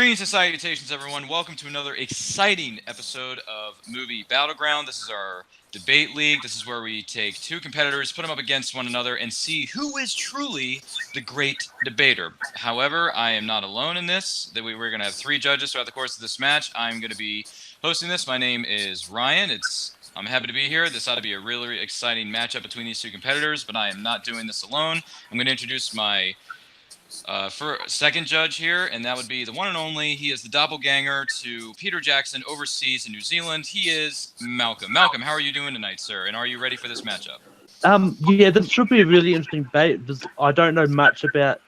Greetings and salutations, everyone. Welcome to another exciting episode of Movie Battleground. This is our debate league. This is where we take two competitors, put them up against one another, and see who is truly the great debater. However, I am not alone in this. We're going to have three judges throughout the course of this match. I'm going to be hosting this. My name is Ryan. I'm happy to be here. This ought to be a really exciting matchup between these two competitors, but I am not doing this alone. I'm going to introduce my for second judge here, and that would be the one and only. He is the doppelganger to Peter Jackson overseas in New Zealand. He is Malcolm. Malcolm, how are you doing tonight, sir? And are you ready for this matchup? Yeah, this should be a really interesting debate. I don't know much about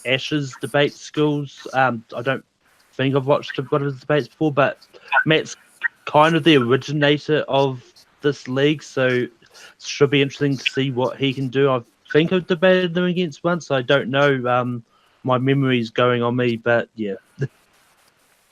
Ash's debate skills. I don't think I've watched one of his debates before, but Matt's kind of the originator of this league, so it should be interesting to see what he can do. I think I've debated them against once. I don't know. My memory's going on me, but yeah.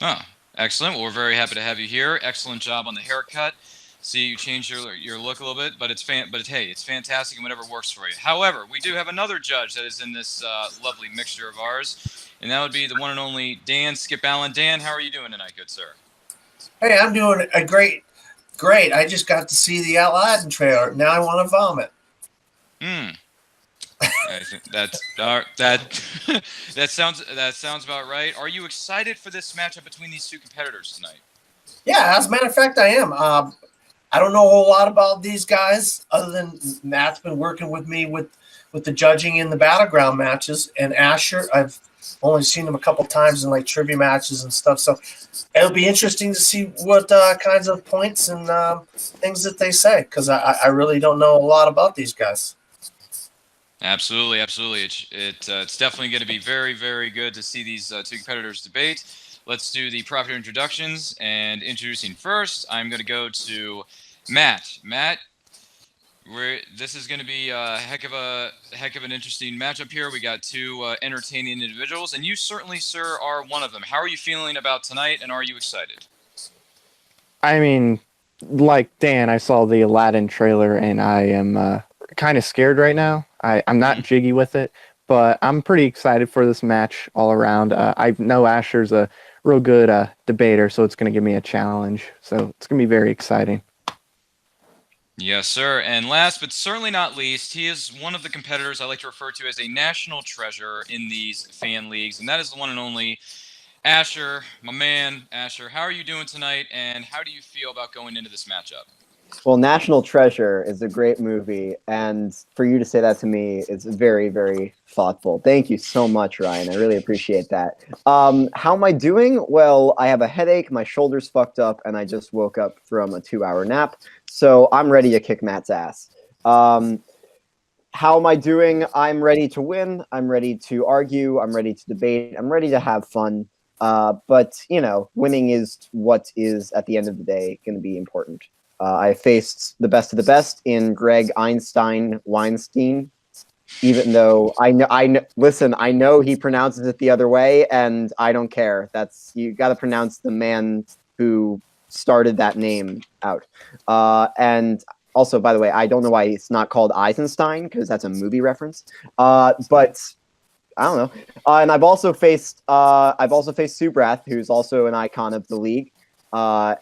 Oh, excellent. Well, we're very happy to have you here. Excellent job on the haircut. See, you changed your look a little bit, but it's fantastic and whatever works for you. However, we do have another judge that is in this lovely mixture of ours, and that would be the one and only Dan Skip Allen. Dan, how are you doing tonight, good sir? Hey, I'm doing a great. I just got to see the Aladdin trailer. Now I want to vomit. I think that sounds about right. Are you excited for this matchup between these two competitors tonight? Yeah, as a matter of fact, I am. I don't know a whole lot about these guys other than Matt's been working with me with the judging in the Battleground matches, and Asher, I've only seen him a couple times in like trivia matches and stuff. So it'll be interesting to see what kinds of points and things that they say, because I really don't know a lot about these guys. Absolutely. It's definitely going to be very good to see these two competitors debate. Let's do the proper introductions, and introducing first, I'm going to go to Matt. Matt, this is going to be a heck of an interesting matchup here. We got two entertaining individuals, and you certainly, sir, are one of them. How are you feeling about tonight, and are you excited? I mean, like Dan, I saw the Aladdin trailer, and I am kind of scared right now. I'm not jiggy with it, but I'm pretty excited for this match all around. I know Asher's a real good debater, so it's going to give me a challenge. So it's going to be very exciting. Yes, sir. And last but certainly not least, he is one of the competitors I like to refer to as a national treasure in these fan leagues, and that is the one and only Asher, my man. Asher, how are you doing tonight, and how do you feel about going into this matchup? Well, National Treasure is a great movie, and for you to say that to me is very, very thoughtful. Thank you so much, Ryan. I really appreciate that. How am I doing? Well, I have a headache, my shoulder's fucked up, and I just woke up from a 2-hour nap, so I'm ready to kick Matt's ass. How am I doing? I'm ready to win. I'm ready to argue. I'm ready to debate. I'm ready to have fun. But, you know, winning is what is, at the end of the day, going to be important. I faced the best of the best in Greg Weinstein, even though I know he pronounces it the other way, and I don't care. You got to pronounce the man who started that name out. And also, by the way, I don't know why it's not called Eisenstein, because that's a movie reference. But I don't know. And I've also faced Subrath, who's also an icon of the league.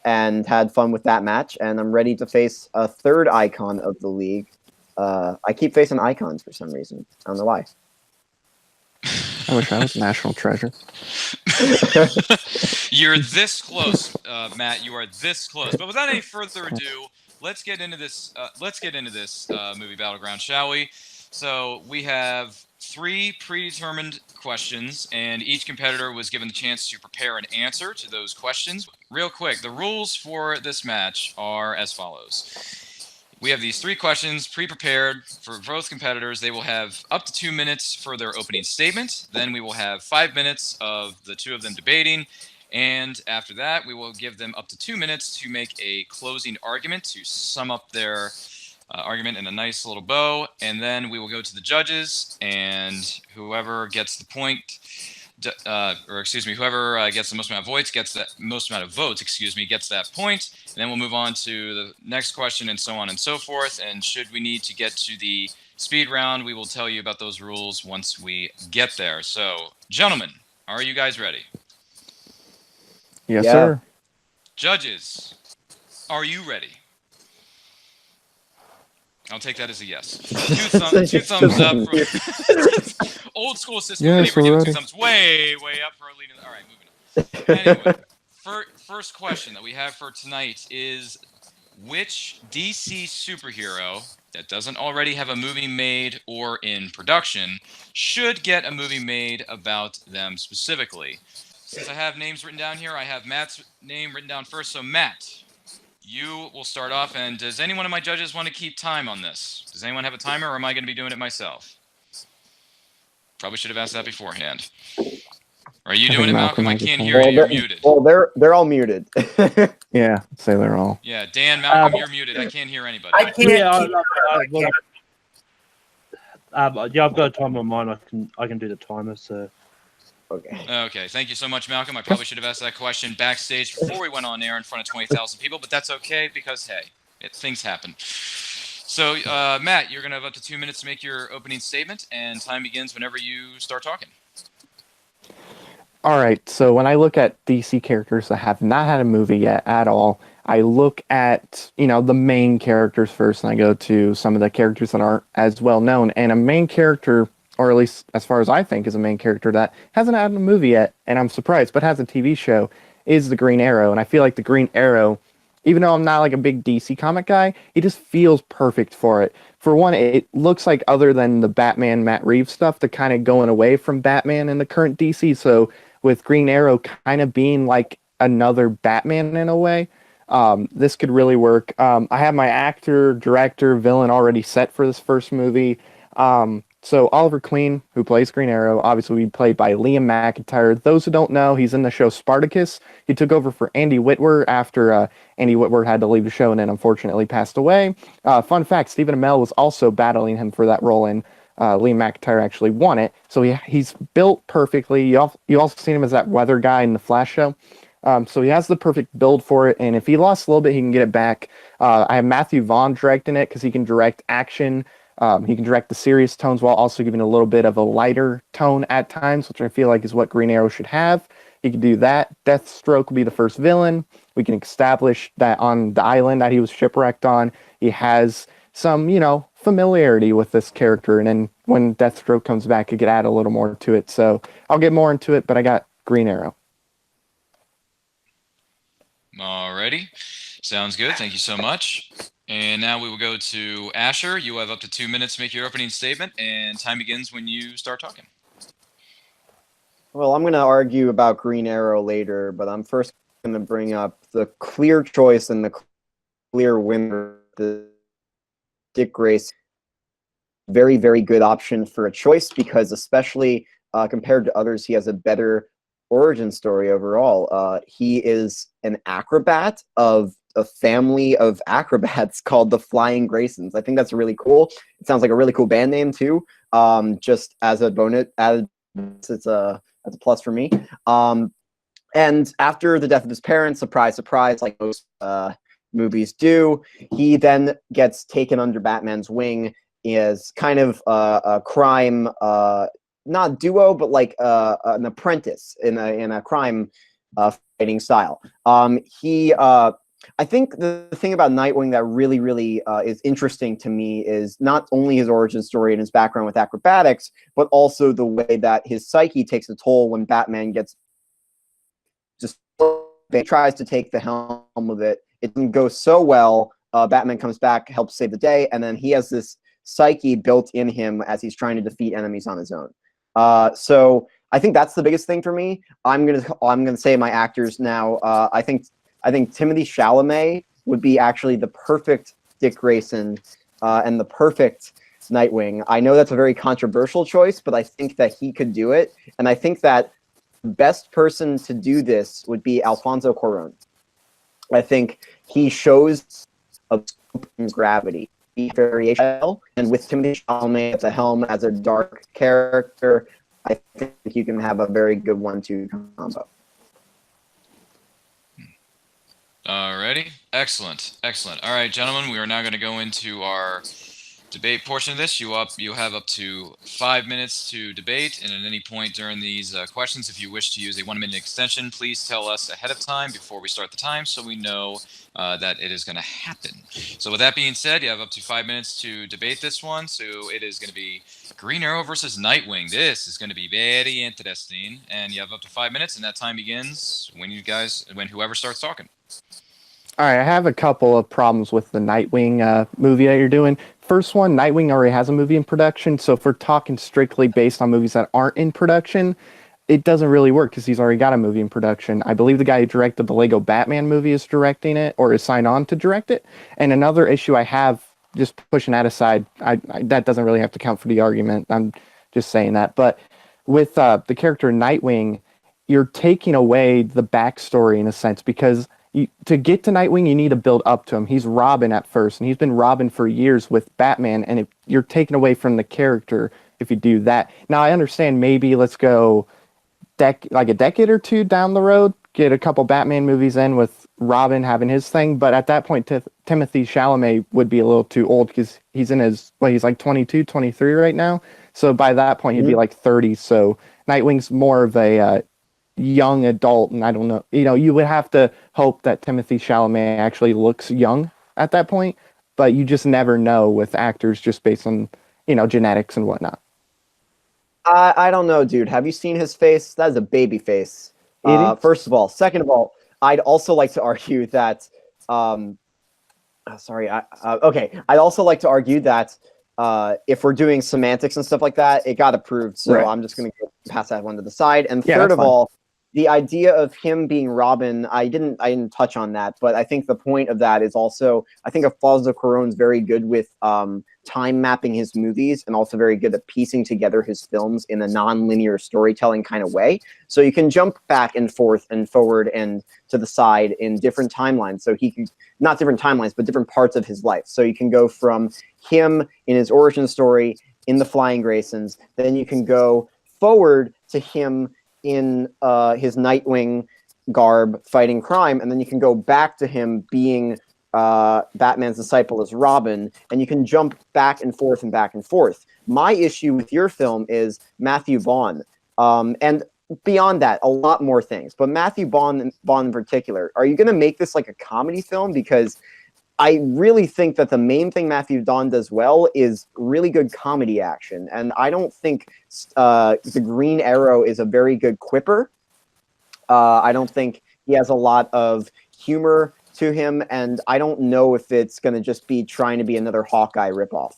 And had fun with that match, and I'm ready to face a third icon of the league. I keep facing icons for some reason. I don't know why. I wish I was National Treasure. You're this close, Matt. You are this close. But without any further ado, let's get into this. Movie Battleground, shall we? So we have 3 predetermined questions, and each competitor was given the chance to prepare an answer to those questions. Real quick, the rules for this match are as follows. We have these 3 questions pre-prepared for both competitors. They will have up to 2 minutes for their opening statement. Then we will have 5 minutes of the two of them debating. And after that, we will give them up to 2 minutes to make a closing argument to sum up their argument in a nice little bow, and then we will go to the judges, and whoever gets the point, whoever gets the most amount of votes gets that point, and then we'll move on to the next question, and so on and so forth. And should we need to get to the speed round, we will tell you about those rules once we get there. So, gentlemen, are you guys ready? Yes, Yeah. sir. Judges, are you ready? I'll take that as a yes. Two thumbs up from old school system. Yes, We're we're giving ready. two thumbs way up for our leading. All right, moving on. Anyway, first question that we have for tonight is, which DC superhero that doesn't already have a movie made or in production should get a movie made about them specifically? Since I have names written down here, I have Matt's name written down first. So Matt, you will start off, and does any one of my judges want to keep time on this? Does anyone have a timer, or am I going to be doing it myself? Probably should have asked that beforehand. Are you I doing think it, Malcolm? Malcolm I has a can't timer. hear you. You're muted. They're all muted. Yeah, say they're all. Yeah, Dan, Malcolm, you're muted. I can't hear anybody. I can't Yeah, keep yeah, I've got a timer on mine. I can do the timer. So Okay. Okay, thank you so much, Malcolm. I probably should have asked that question backstage before we went on air in front of 20,000 people, but that's okay because, hey, things happen. So, Matt, you're going to have up to 2 minutes to make your opening statement, and time begins whenever you start talking. All right, so when I look at DC characters that have not had a movie yet at all, I look at, the main characters first, and I go to some of the characters that aren't as well known. And a main character, or at least as far as I think is a main character that hasn't had a movie yet, and I'm surprised, but has a TV show, is the Green Arrow. And I feel like the Green Arrow, even though I'm not like a big DC comic guy, it just feels perfect for it. For one, it looks like, other than the Batman Matt Reeves stuff, they're kind of going away from Batman in the current DC. So with Green Arrow kind of being like another Batman in a way, this could really work. I have my actor, director, villain already set for this first movie. So Oliver Queen, who plays Green Arrow, obviously will be played by Liam McIntyre. Those who don't know, he's in the show Spartacus. He took over for Andy Whitwer after Andy Whitwer had to leave the show and then unfortunately passed away. Fun fact, Stephen Amell was also battling him for that role, and Liam McIntyre actually won it. So he's built perfectly. You also seen him as that weather guy in the Flash show. So he has the perfect build for it, and if he lost a little bit, he can get it back. I have Matthew Vaughn directing it because he can direct action. He can direct the serious tones while also giving a little bit of a lighter tone at times, which I feel like is what Green Arrow should have. He can do that. Deathstroke will be the first villain. We can establish that on the island that he was shipwrecked on, he has some, familiarity with this character. And then when Deathstroke comes back, he could add a little more to it. So I'll get more into it, but I got Green Arrow. Alrighty. Sounds good. Thank you so much. And now we will go to Asher. You have up to 2 minutes to make your opening statement, and time begins when you start talking. Well, I'm going to argue about Green Arrow later, but I'm first going to bring up the clear choice and the clear winner, the Dick Grayson. Very, very good option for a choice because, especially compared to others, he has a better origin story overall. He is an acrobat of a family of acrobats called the Flying Graysons. I think that's really cool. It sounds like a really cool band name too. Just as a bonus, it's a plus for me. And after the death of his parents, surprise, surprise, like most movies do, he then gets taken under Batman's wing as kind of a crime, not duo, but like an apprentice in a crime fighting style. I think the thing about Nightwing that really, really is interesting to me is not only his origin story and his background with acrobatics, but also the way that his psyche takes a toll when Batman tries to take the helm of it. It doesn't go so well. Batman comes back, helps save the day, and then he has this psyche built in him as he's trying to defeat enemies on his own. So I think that's the biggest thing for me. I'm gonna say my actors now. I think Timothée Chalamet would be actually the perfect Dick Grayson and the perfect Nightwing. I know that's a very controversial choice, but I think that he could do it. And I think that the best person to do this would be Alfonso Cuarón. I think he shows a scope and gravity. Variation, and with Timothée Chalamet at the helm as a dark character, I think you can have a very good 1-2 combo. Alrighty. Excellent. All right, gentlemen, we are now going to go into our debate portion of this, you have up to 5 minutes to debate, and at any point during these questions, if you wish to use a 1-minute extension, please tell us ahead of time before we start the time, so we know that it is going to happen. So with that being said, you have up to 5 minutes to debate this one. So it is going to be Green Arrow versus Nightwing. This is going to be very interesting, and you have up to 5 minutes, and that time begins when whoever starts talking. All right, I have a couple of problems with the Nightwing movie that you're doing. First one, Nightwing already has a movie in production, so if we're talking strictly based on movies that aren't in production, it doesn't really work because he's already got a movie in production. I believe the guy who directed the Lego Batman movie is directing it, or is signed on to direct it. And another issue I have, just pushing that aside, that doesn't really have to count for the argument. I'm just saying that. But with the character Nightwing, you're taking away the backstory in a sense, because to get to Nightwing, you need to build up to him. He's Robin at first, and he's been Robin for years with Batman, and you're taken away from the character if you do that. Now, I understand maybe let's go like a decade or two down the road, get a couple Batman movies in with Robin having his thing, but at that point, Timothy Chalamet would be a little too old because he's in he's like 22, 23 right now. So by that point, he'd be like 30. So Nightwing's more of a young adult, and I don't know, you would have to hope that Timothy Chalamet actually looks young at that point, but you just never know with actors just based on genetics and whatnot. I don't know, dude. Have you seen his face? That is a baby face. First of all. Second of all, I'd also like to argue that I'd also like to argue that if we're doing semantics and stuff like that, it got approved, so right. I'm just going to pass that one to the side. And third of all, the idea of him being Robin, I didn't touch on that, but I think the point of that is also, I think Alfonso Cuarón's very good with time mapping his movies, and also very good at piecing together his films in a non-linear storytelling kind of way. So you can jump back and forth and forward and to the side in different timelines. So he could, not different timelines, but different parts of his life. So you can go from him in his origin story in the Flying Graysons, then you can go forward to him in his Nightwing garb fighting crime, and then you can go back to him being Batman's disciple as Robin, and you can jump back and forth and back and forth. My issue with your film is Matthew Vaughn, and beyond that, a lot more things, but Matthew Vaughn in particular. Are you going to make this like a comedy film? Because I really think that the main thing Matthew Vaughn does well is really good comedy action, and I don't think the Green Arrow is a very good quipper. I don't think he has a lot of humor to him, and I don't know if it's going to just be trying to be another Hawkeye ripoff.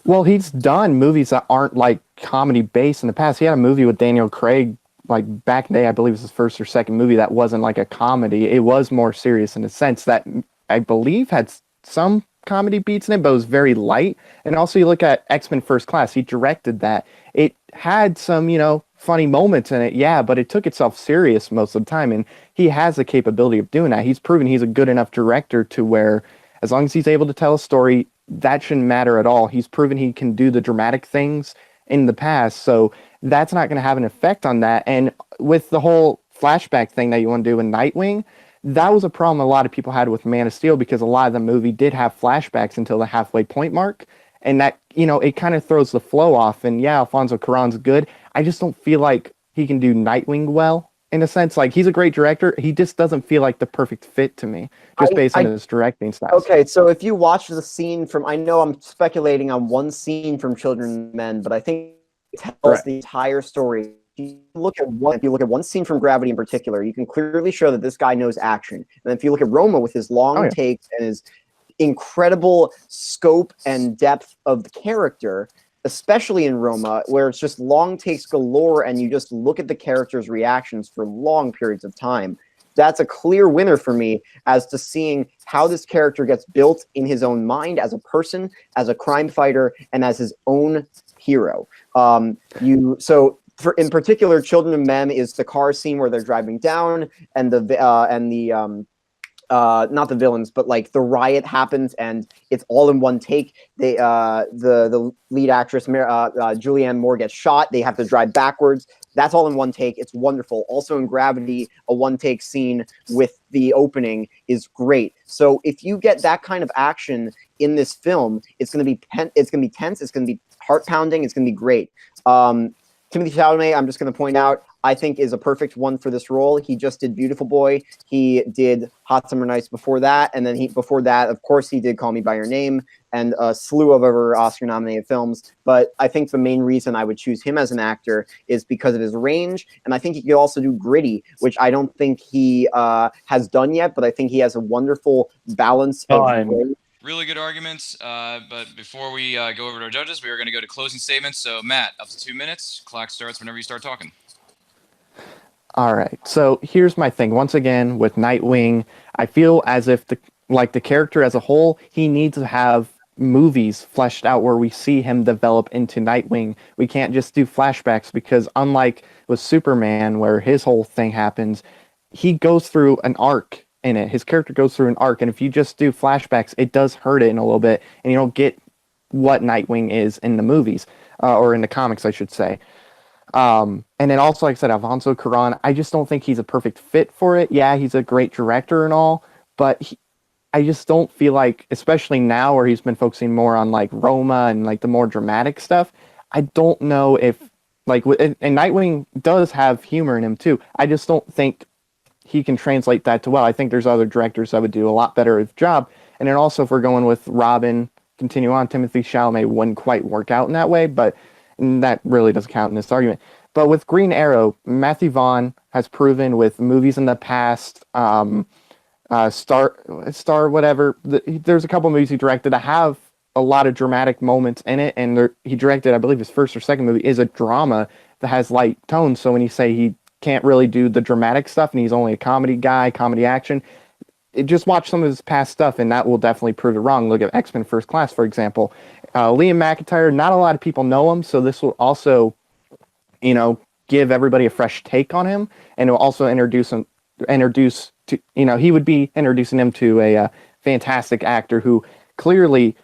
Well, he's done movies that aren't like comedy based in the past. He had a movie with Daniel Craig like back in the day, I believe it was his first or second movie, that wasn't like a comedy. It was more serious in the sense that I believe had some comedy beats in it, but it was very light. And also you look at X-Men First Class, he directed that. It had some, funny moments in it, yeah, but it took itself serious most of the time. And he has the capability of doing that. He's proven he's a good enough director to where as long as he's able to tell a story, that shouldn't matter at all. He's proven he can do the dramatic things in the past. So that's not going to have an effect on that. And with the whole flashback thing that you want to do in Nightwing, that was a problem a lot of people had with Man of Steel, because a lot of the movie did have flashbacks until the halfway point mark. And that, it kind of throws the flow off. And yeah, Alfonso Cuarón's good. I just don't feel like he can do Nightwing well, in a sense. Like, he's a great director. He just doesn't feel like the perfect fit to me, just based on his directing style. Okay, so if you watch the scene from, I know I'm speculating on one scene from Children and Men, but I think it tells the entire story. If you look at one scene from Gravity in particular, you can clearly show that this guy knows action. And if you look at Roma with his long takes and his incredible scope and depth of the character, especially in Roma, where it's just long takes galore and you just look at the character's reactions for long periods of time, that's a clear winner for me as to seeing how this character gets built in his own mind as a person, as a crime fighter, and as his own hero. In particular, Children of Men is the car scene where they're driving down, and not the villains, but like the riot happens, and it's all in one take. The lead actress Julianne Moore gets shot. They have to drive backwards. That's all in one take. It's wonderful. Also in Gravity, a one-take scene with the opening is great. So if you get that kind of action in this film, it's going to be it's going to be tense, it's going to be heart pounding, it's going to be great. Timothy Chalamet, I'm just going to point out, I think is a perfect one for this role. He just did Beautiful Boy. He did Hot Summer Nights before that. And then before that, of course, he did Call Me By Your Name and a slew of other Oscar-nominated films. But I think the main reason I would choose him as an actor is because of his range. And I think he could also do Gritty, which I don't think he has done yet, but I think he has a wonderful balance of range. Really good arguments, but before we go over to our judges, we are going to go to closing statements. So, Matt, up to 2 minutes. Clock starts whenever you start talking. All right. So here's my thing. Once again, with Nightwing, I feel as if the character as a whole, he needs to have movies fleshed out where we see him develop into Nightwing. We can't just do flashbacks because unlike with Superman, where his whole thing happens, he goes through an arc in it. His character goes through an arc, and if you just do flashbacks, it does hurt it in a little bit, and you don't get what Nightwing is in the movies, or in the comics, I should say. And then also, like I said, Alfonso Cuarón, I just don't think he's a perfect fit for it. Yeah, he's a great director and all, but I just don't feel like, especially now where he's been focusing more on like Roma and like the more dramatic stuff, I don't know if, like, and Nightwing does have humor in him too. I just don't think he can translate that too well. I think there's other directors that would do a lot better of job. And then also, if we're going with Robin, continue on, Timothy Chalamet wouldn't quite work out in that way, but that really doesn't count in this argument. But with Green Arrow, Matthew Vaughn has proven with movies in the past, Star whatever, there's a couple movies he directed that have a lot of dramatic moments in it, and he directed, I believe his first or second movie is a drama that has light tones, so when you say he can't really do the dramatic stuff and he's only a comedy guy, comedy action, just watch some of his past stuff and that will definitely prove it wrong. Look at X-Men First Class, for example. Liam McIntyre, not a lot of people know him, so this will also, give everybody a fresh take on him, and it will also introduce to, he would be introducing him to a fantastic actor who clearly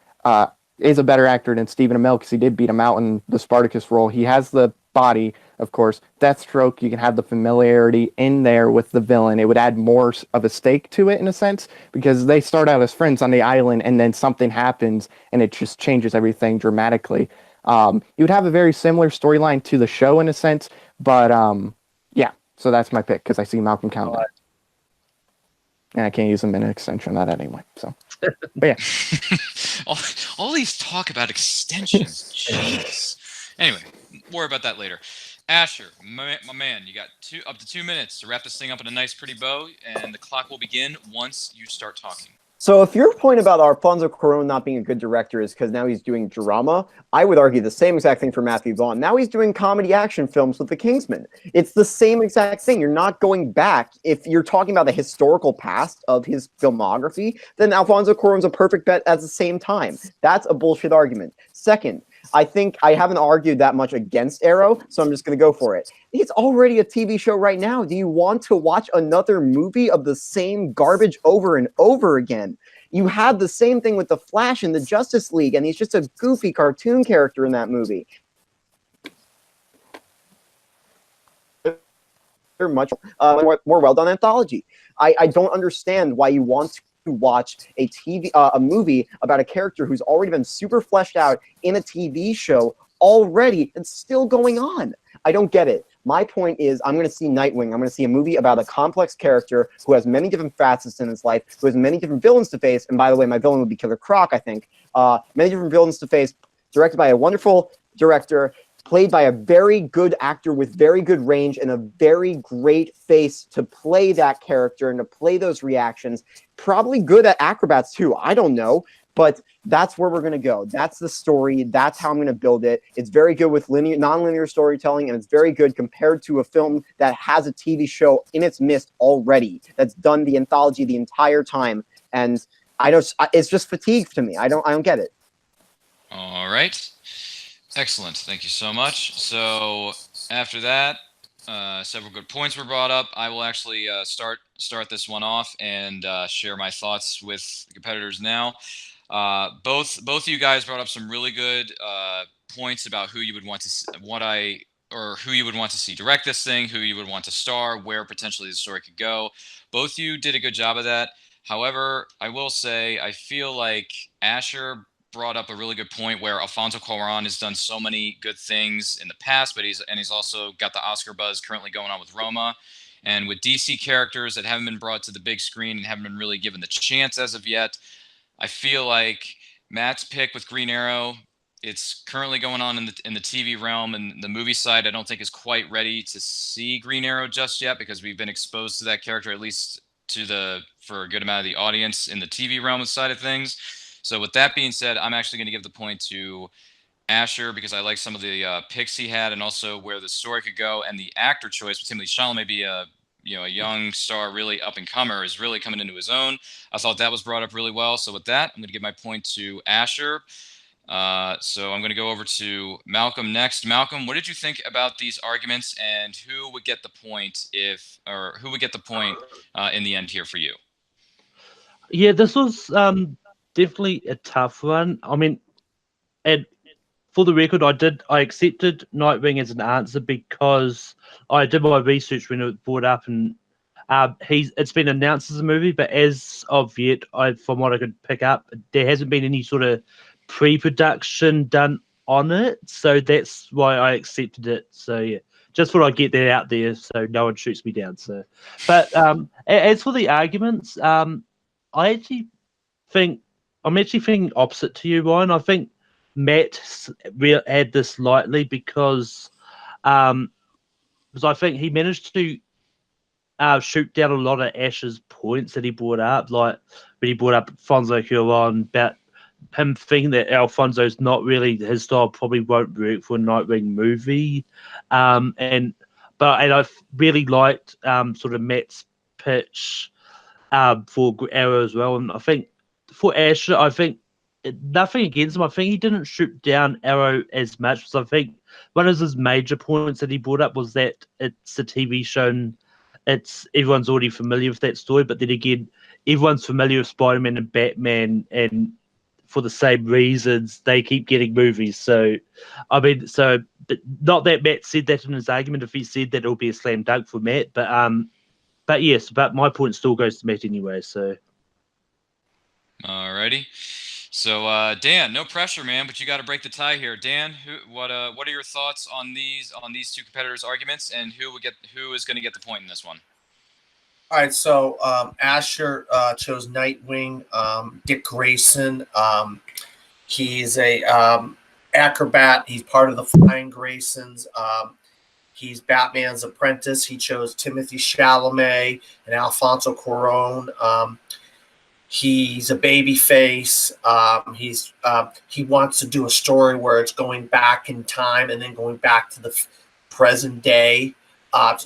is a better actor than Stephen Amell because he did beat him out in the Spartacus role. He has the body, of course. Deathstroke, you can have the familiarity in there with the villain. It would add more of a stake to it in a sense because they start out as friends on the island and then something happens and it just changes everything dramatically. You would have a very similar storyline to the show in a sense, but yeah, so that's my pick because I see Malcolm count. And I can't use them in an extension of that anyway. So, but yeah. all these talk about extensions. Jeez. Anyway, worry about that later. Asher, my man, you got up to 2 minutes to wrap this thing up in a nice, pretty bow, and the clock will begin once you start talking. So if your point about Alfonso Cuarón not being a good director is because now he's doing drama, I would argue the same exact thing for Matthew Vaughn. Now he's doing comedy action films with The Kingsman. It's the same exact thing. You're not going back. If you're talking about the historical past of his filmography, then Alfonso Cuarón's a perfect bet at the same time. That's a bullshit argument. Second, I think I haven't argued that much against Arrow, so I'm just going to go for it. It's already a TV show right now. Do you want to watch another movie of the same garbage over and over again? You had the same thing with The Flash in the Justice League, and he's just a goofy cartoon character in that movie. They're much more well-done anthology. I don't understand why you want to watch a movie about a character who's already been super fleshed out in a TV show already and still going on. I don't get it. My point is I'm going to see Nightwing. I'm going to see a movie about a complex character who has many different facets in his life, who has many different villains to face. And by the way, my villain would be Killer Croc, I think. Many different villains to face, directed by a wonderful director, played by a very good actor with very good range and a very great face to play that character and to play those reactions. Probably good at acrobats too. I don't know, but that's where we're going to go. That's the story. That's how I'm going to build it. It's very good with non-linear storytelling, and it's very good compared to a film that has a TV show in its midst already that's done the anthology the entire time. And it's just fatigue to me. I don't get it. All right. Excellent. Thank you so much. So after that, several good points were brought up. I will actually start this one off and share my thoughts with the competitors now. Both of you guys brought up some really good points about who you would want to who you would want to see direct this thing, who you would want to star, where potentially the story could go. Both of you did a good job of that. However, I will say I feel like Asher brought up a really good point where Alfonso Cuarón has done so many good things in the past, but he's also got the Oscar buzz currently going on with Roma. And with DC characters that haven't been brought to the big screen and haven't been really given the chance as of yet, I feel like Matt's pick with Green Arrow, it's currently going on in the TV realm, and the movie side I don't think is quite ready to see Green Arrow just yet, because we've been exposed to that character at least for a good amount of the audience in the TV realm side of things. So with that being said, I'm actually going to give the point to Asher because I like some of the picks he had, and also where the story could go, and the actor choice with Timothy Chalamet, be a young star, really up and comer, is really coming into his own. I thought that was brought up really well. So with that, I'm going to give my point to Asher. So I'm going to go over to Malcolm next. Malcolm, what did you think about these arguments, and who would get the point in the end here for you? Yeah, this was definitely a tough one. I mean, and for the record, I accepted Nightwing as an answer because I did my research when it was brought up, and it's been announced as a movie, but as of yet, from what I could pick up, there hasn't been any sort of pre-production done on it, so that's why I accepted it. So yeah, just thought I'd get that out there so no one shoots me down. So, but as for the arguments, I'm actually thinking opposite to you, Ryan. I think Matt had this lightly because I think he managed to shoot down a lot of Ash's points that he brought up, like when he brought up Alfonso Cuarón about him thinking that Alfonso's not really his style, probably won't work for a Nightwing movie, and I really liked sort of Matt's pitch for Arrow as well, and I think for Asher, I think nothing against him. I think he didn't shoot down Arrow as much because I think one of his major points that he brought up was that it's a TV show and everyone's already familiar with that story, but then again, everyone's familiar with Spider-Man and Batman, and for the same reasons, they keep getting movies. So, I mean, but not that Matt said that in his argument. If he said that, it'll be a slam dunk for Matt. But yes, but my point still goes to Matt anyway. So, alrighty. So Dan, no pressure, man, but you got to break the tie here. Dan, what are your thoughts on these two competitors' arguments, and who is going to get the point in this one? All right, so Asher chose Nightwing. Dick Grayson, he's a acrobat. He's part of the Flying Graysons. He's Batman's apprentice. He chose Timothy Chalamet and Alfonso Cuarón. He's a baby face. He wants to do a story where it's going back in time and then going back to the present day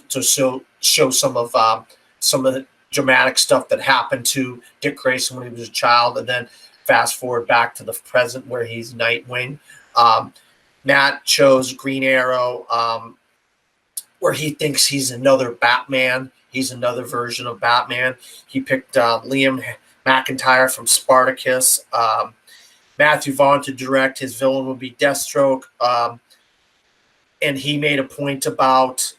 to show some of the dramatic stuff that happened to Dick Grayson when he was a child, and then fast forward back to the present where he's Nightwing. Matt chose Green Arrow, where he thinks he's another Batman. He's another version of Batman. He picked Liam McIntyre from Spartacus. Matthew Vaughn to direct. His villain would be Deathstroke. And he made a point about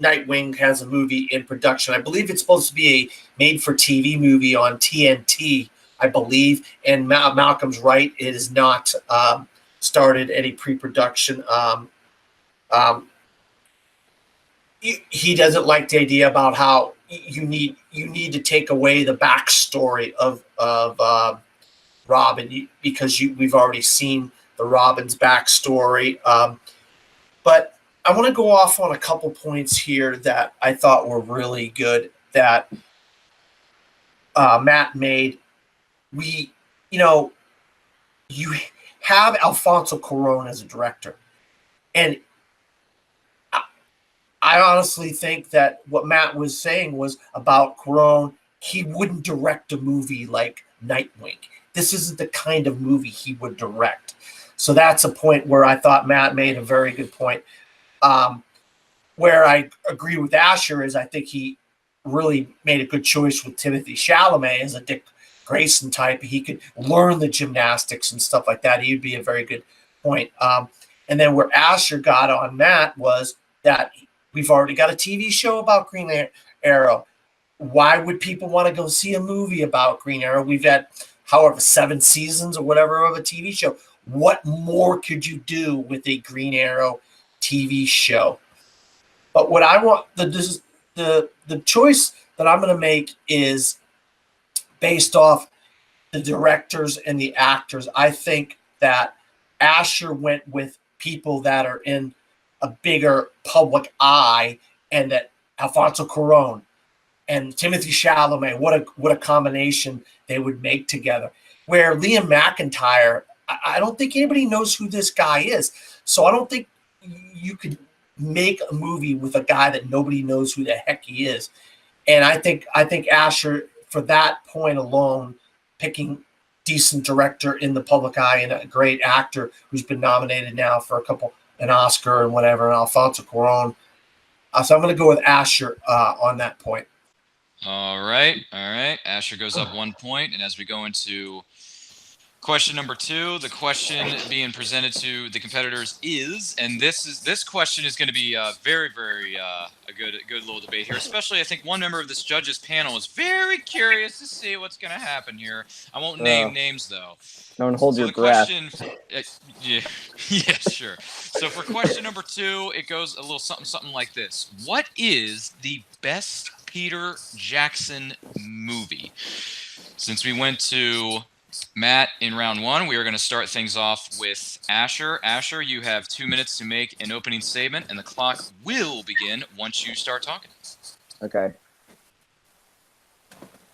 Nightwing has a movie in production. I believe it's supposed to be a made-for-TV movie on TNT, I believe. And Malcolm's right. It is not started any pre-production. He doesn't like the idea about how you need to take away the backstory of Robin because we've already seen the Robin's backstory. But I want to go off on a couple points here that I thought were really good that Matt made. You have Alfonso Cuarón as a director, and I honestly think that what Matt was saying was about Cuarón. He wouldn't direct a movie like Nightwing. This isn't the kind of movie he would direct. So that's a point where I thought Matt made a very good point. Where I agree with Asher is I think he really made a good choice with Timothy Chalamet as a Dick Grayson type. He could learn the gymnastics and stuff like that. He would be a very good point. And then where Asher got on Matt was that we've already got a TV show about Green Arrow. why would people want to go see a movie about Green Arrow? We've had, however, 7 seasons or whatever of a TV show. What more could you do with a Green Arrow TV show? But what I want, the choice that I'm going to make is based off the directors and the actors. I think that Asher went with people that are in a bigger public eye, and that Alfonso Cuarón and Timothy Chalamet, what a combination they would make together. Where Liam McIntyre, I don't think anybody knows who this guy is. So I don't think you could make a movie with a guy that nobody knows who the heck he is. And I think Asher, for that point alone, picking decent director in the public eye and a great actor who's been nominated now for an Oscar and whatever, and Alfonso Cuarón. So I'm going to go with Asher on that point. All right. Asher goes up 1 point, and as we go into question number 2, the question being presented to the competitors is, and this question is going to be very, very a good little debate here. Especially, I think one member of this judges panel is very curious to see what's going to happen here. I won't name names though. Don't hold So your the breath. question, yeah, sure. So for question number 2, it goes a little something like this: what is the best Peter Jackson movie? Since we went to Matt in round 1, we are going to start things off with Asher. Asher, you have 2 minutes to make an opening statement, and the clock will begin once you start talking. Okay.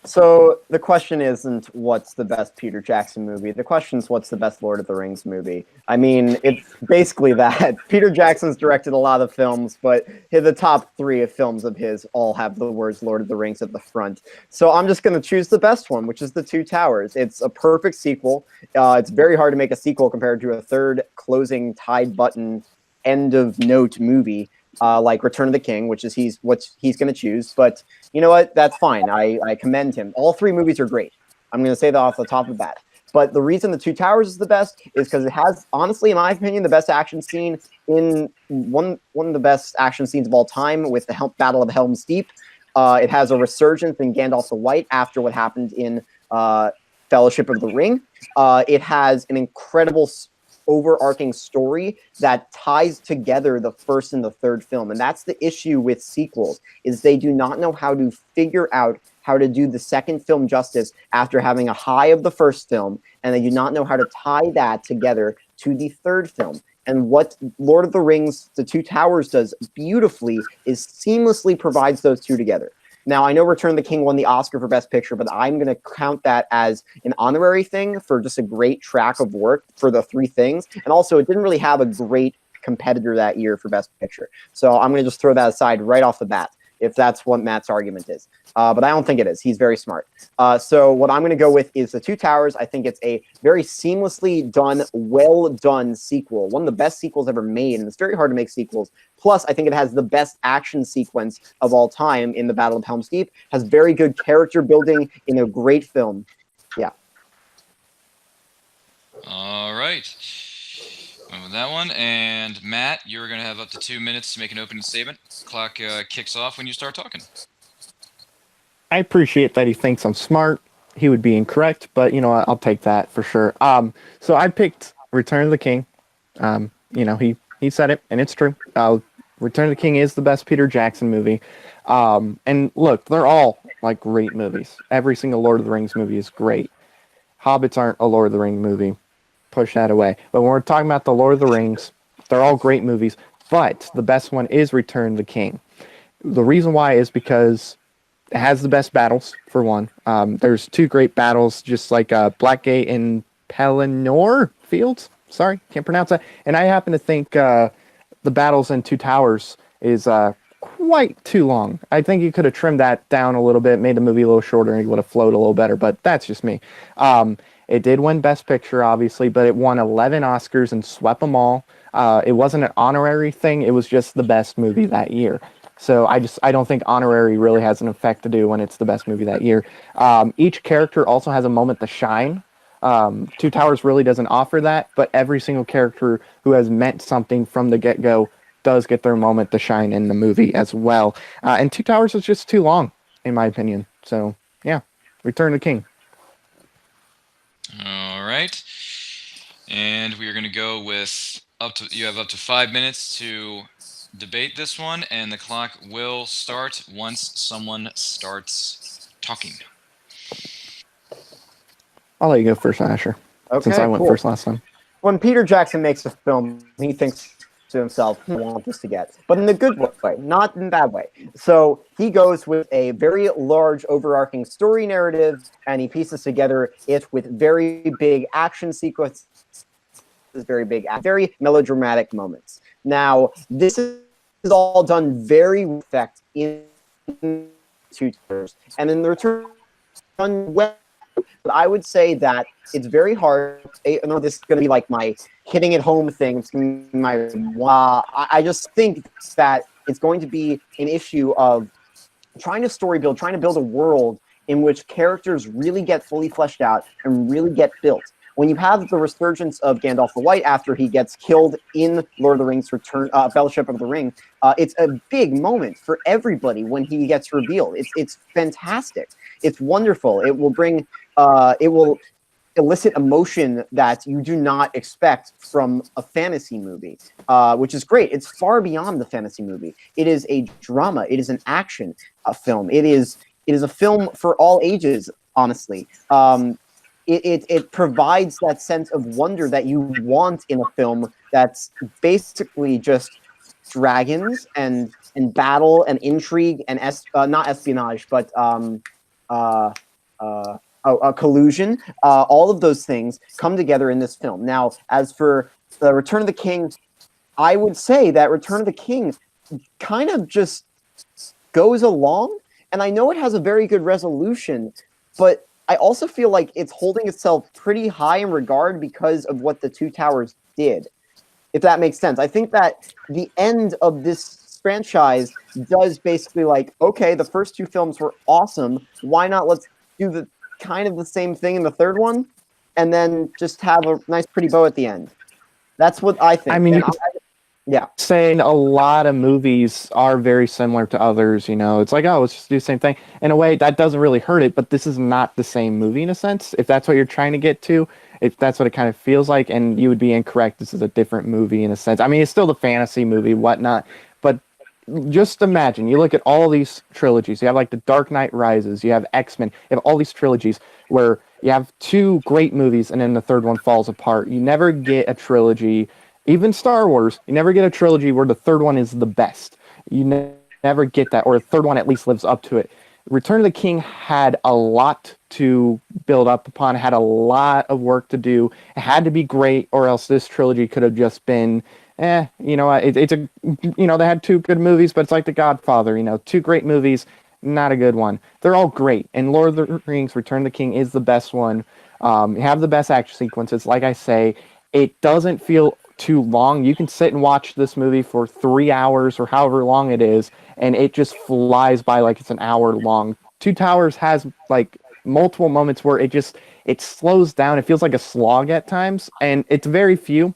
So the question isn't what's the best Peter Jackson movie. The question is what's the best Lord of the Rings movie. I mean, it's basically that. Peter Jackson's directed a lot of films, but the top 3 of films of his all have the words Lord of the Rings at the front. So I'm just going to choose the best one, which is The Two Towers. It's a perfect sequel. It's very hard to make a sequel compared to a third closing tied button end of note movie. Like Return of the King, which is what he's going to choose. But you know what? That's fine. I commend him. All 3 movies are great. I'm going to say that off the top of the bat. But the reason The Two Towers is the best is because it has, honestly, in my opinion, the best action scene in one of the best action scenes of all time with the Battle of Helm's Deep. It has a resurgence in Gandalf the White after what happened in Fellowship of the Ring. It has an incredible overarching story that ties together the first and the third film. And that's the issue with sequels, is they do not know how to figure out how to do the second film justice after having a high of the first film, and they do not know how to tie that together to the third film. And what Lord of the Rings, The Two Towers does beautifully is seamlessly provides those two together. Now, I know Return of the King won the Oscar for Best Picture, but I'm going to count that as an honorary thing for just a great track of work for the 3 things. And also, it didn't really have a great competitor that year for Best Picture. So I'm going to just throw that aside right off the bat, if that's what Matt's argument is. But I don't think it is. He's very smart. So what I'm going to go with is The Two Towers. I think it's a very seamlessly done, well done sequel. One of the best sequels ever made, and it's very hard to make sequels. Plus, I think it has the best action sequence of all time in the Battle of Helm's Deep. Has very good character building in a great film. Yeah. All right. Went with that one. And Matt, you're going to have up to 2 minutes to make an opening statement. Clock kicks off when you start talking. I appreciate that he thinks I'm smart. He would be incorrect, but you know what? I'll take that for sure. So I picked Return of the King. He said it, and it's true. Return of the King is the best Peter Jackson movie. And look, they're all like great movies. Every single Lord of the Rings movie is great. Hobbits aren't a Lord of the Rings movie. Push that away. But when we're talking about the Lord of the Rings, they're all great movies. But the best one is Return of the King. The reason why is because it has the best battles, for one. There's 2 great battles, just like Blackgate and Pelennor Fields. Sorry, can't pronounce that. And I happen to think the battles in Two Towers is quite too long. I think you could have trimmed that down a little bit, made the movie a little shorter, and it would have flowed a little better, but that's just me. It did win Best Picture, obviously, but it won 11 Oscars and swept them all. It wasn't an honorary thing. It was just the best movie that year. So I don't think honorary really has an effect to do when it's the best movie that year. Each character also has a moment to shine. Two Towers really doesn't offer that, but every single character who has meant something from the get-go does get their moment to shine in the movie as well. And Two Towers is just too long. in my opinion. So yeah, Return of the King. All right. And we are going to go with you have up to 5 minutes to debate this one, and the clock will start once someone starts talking. I'll let you go first, Asher, since I Okay, went cool. first last time. When Peter Jackson makes a film, he thinks to himself, I want this to get, but in a good way, not in a bad way. So he goes with a very large overarching story narrative, and he pieces together it with very big action sequences, very melodramatic moments. Now, this is all done very with effect in 2 years, and in the Return done well. But I would say that it's very hard. I know this is going to be like my hitting it home thing. It's going to be my I just think that it's going to be an issue of trying to build a world in which characters really get fully fleshed out and really get built. When you have the resurgence of Gandalf the White after he gets killed in Lord of the Rings Fellowship of the Ring, it's a big moment for everybody when he gets revealed. It's fantastic. It's wonderful. It will elicit emotion that you do not expect from a fantasy movie, which is great. It's far beyond the fantasy movie. It is a drama. It is an action film. It is a film for all ages, honestly. It provides that sense of wonder that you want in a film that's basically just dragons and battle and intrigue and not espionage, but collusion. All of those things come together in this film. Now, as for the Return of the King, I would say that Return of the King kind of just goes along, and I know it has a very good resolution, but I also feel like it's holding itself pretty high in regard because of what the Two Towers did, if that makes sense. I think that the end of this franchise does basically like, okay, the first 2 films were awesome. Why not let's do the kind of the same thing in the third one and then just have a nice pretty bow at the end. That's what I think. I mean, yeah. Saying a lot of movies are very similar to others, it's like, oh, let's just do the same thing. In a way, that doesn't really hurt it, but this is not the same movie in a sense, if that's what you're trying to get to, if that's what it kind of feels like, and you would be incorrect. This is a different movie in a sense. I mean, it's still the fantasy movie, whatnot, but just imagine, you look at all these trilogies, you have like The Dark Knight Rises, you have X-Men, you have all these trilogies where you have 2 great movies and then the third one falls apart. You never get a trilogy. Even Star Wars, you never get a trilogy where the third one is the best. You never get that, or the third one at least lives up to it. Return of the King had a lot to build up upon, had a lot of work to do. It had to be great, or else this trilogy could have just been, they had 2 good movies, but it's like The Godfather, 2 great movies, not a good one. They're all great, and Lord of the Rings, Return of the King is the best one. You have the best action sequences, like I say. It doesn't feel too long. You can sit and watch this movie for 3 hours or however long it is, and it just flies by like it's an hour long. Two Towers has like multiple moments where it slows down. It feels like a slog at times, and it's very few,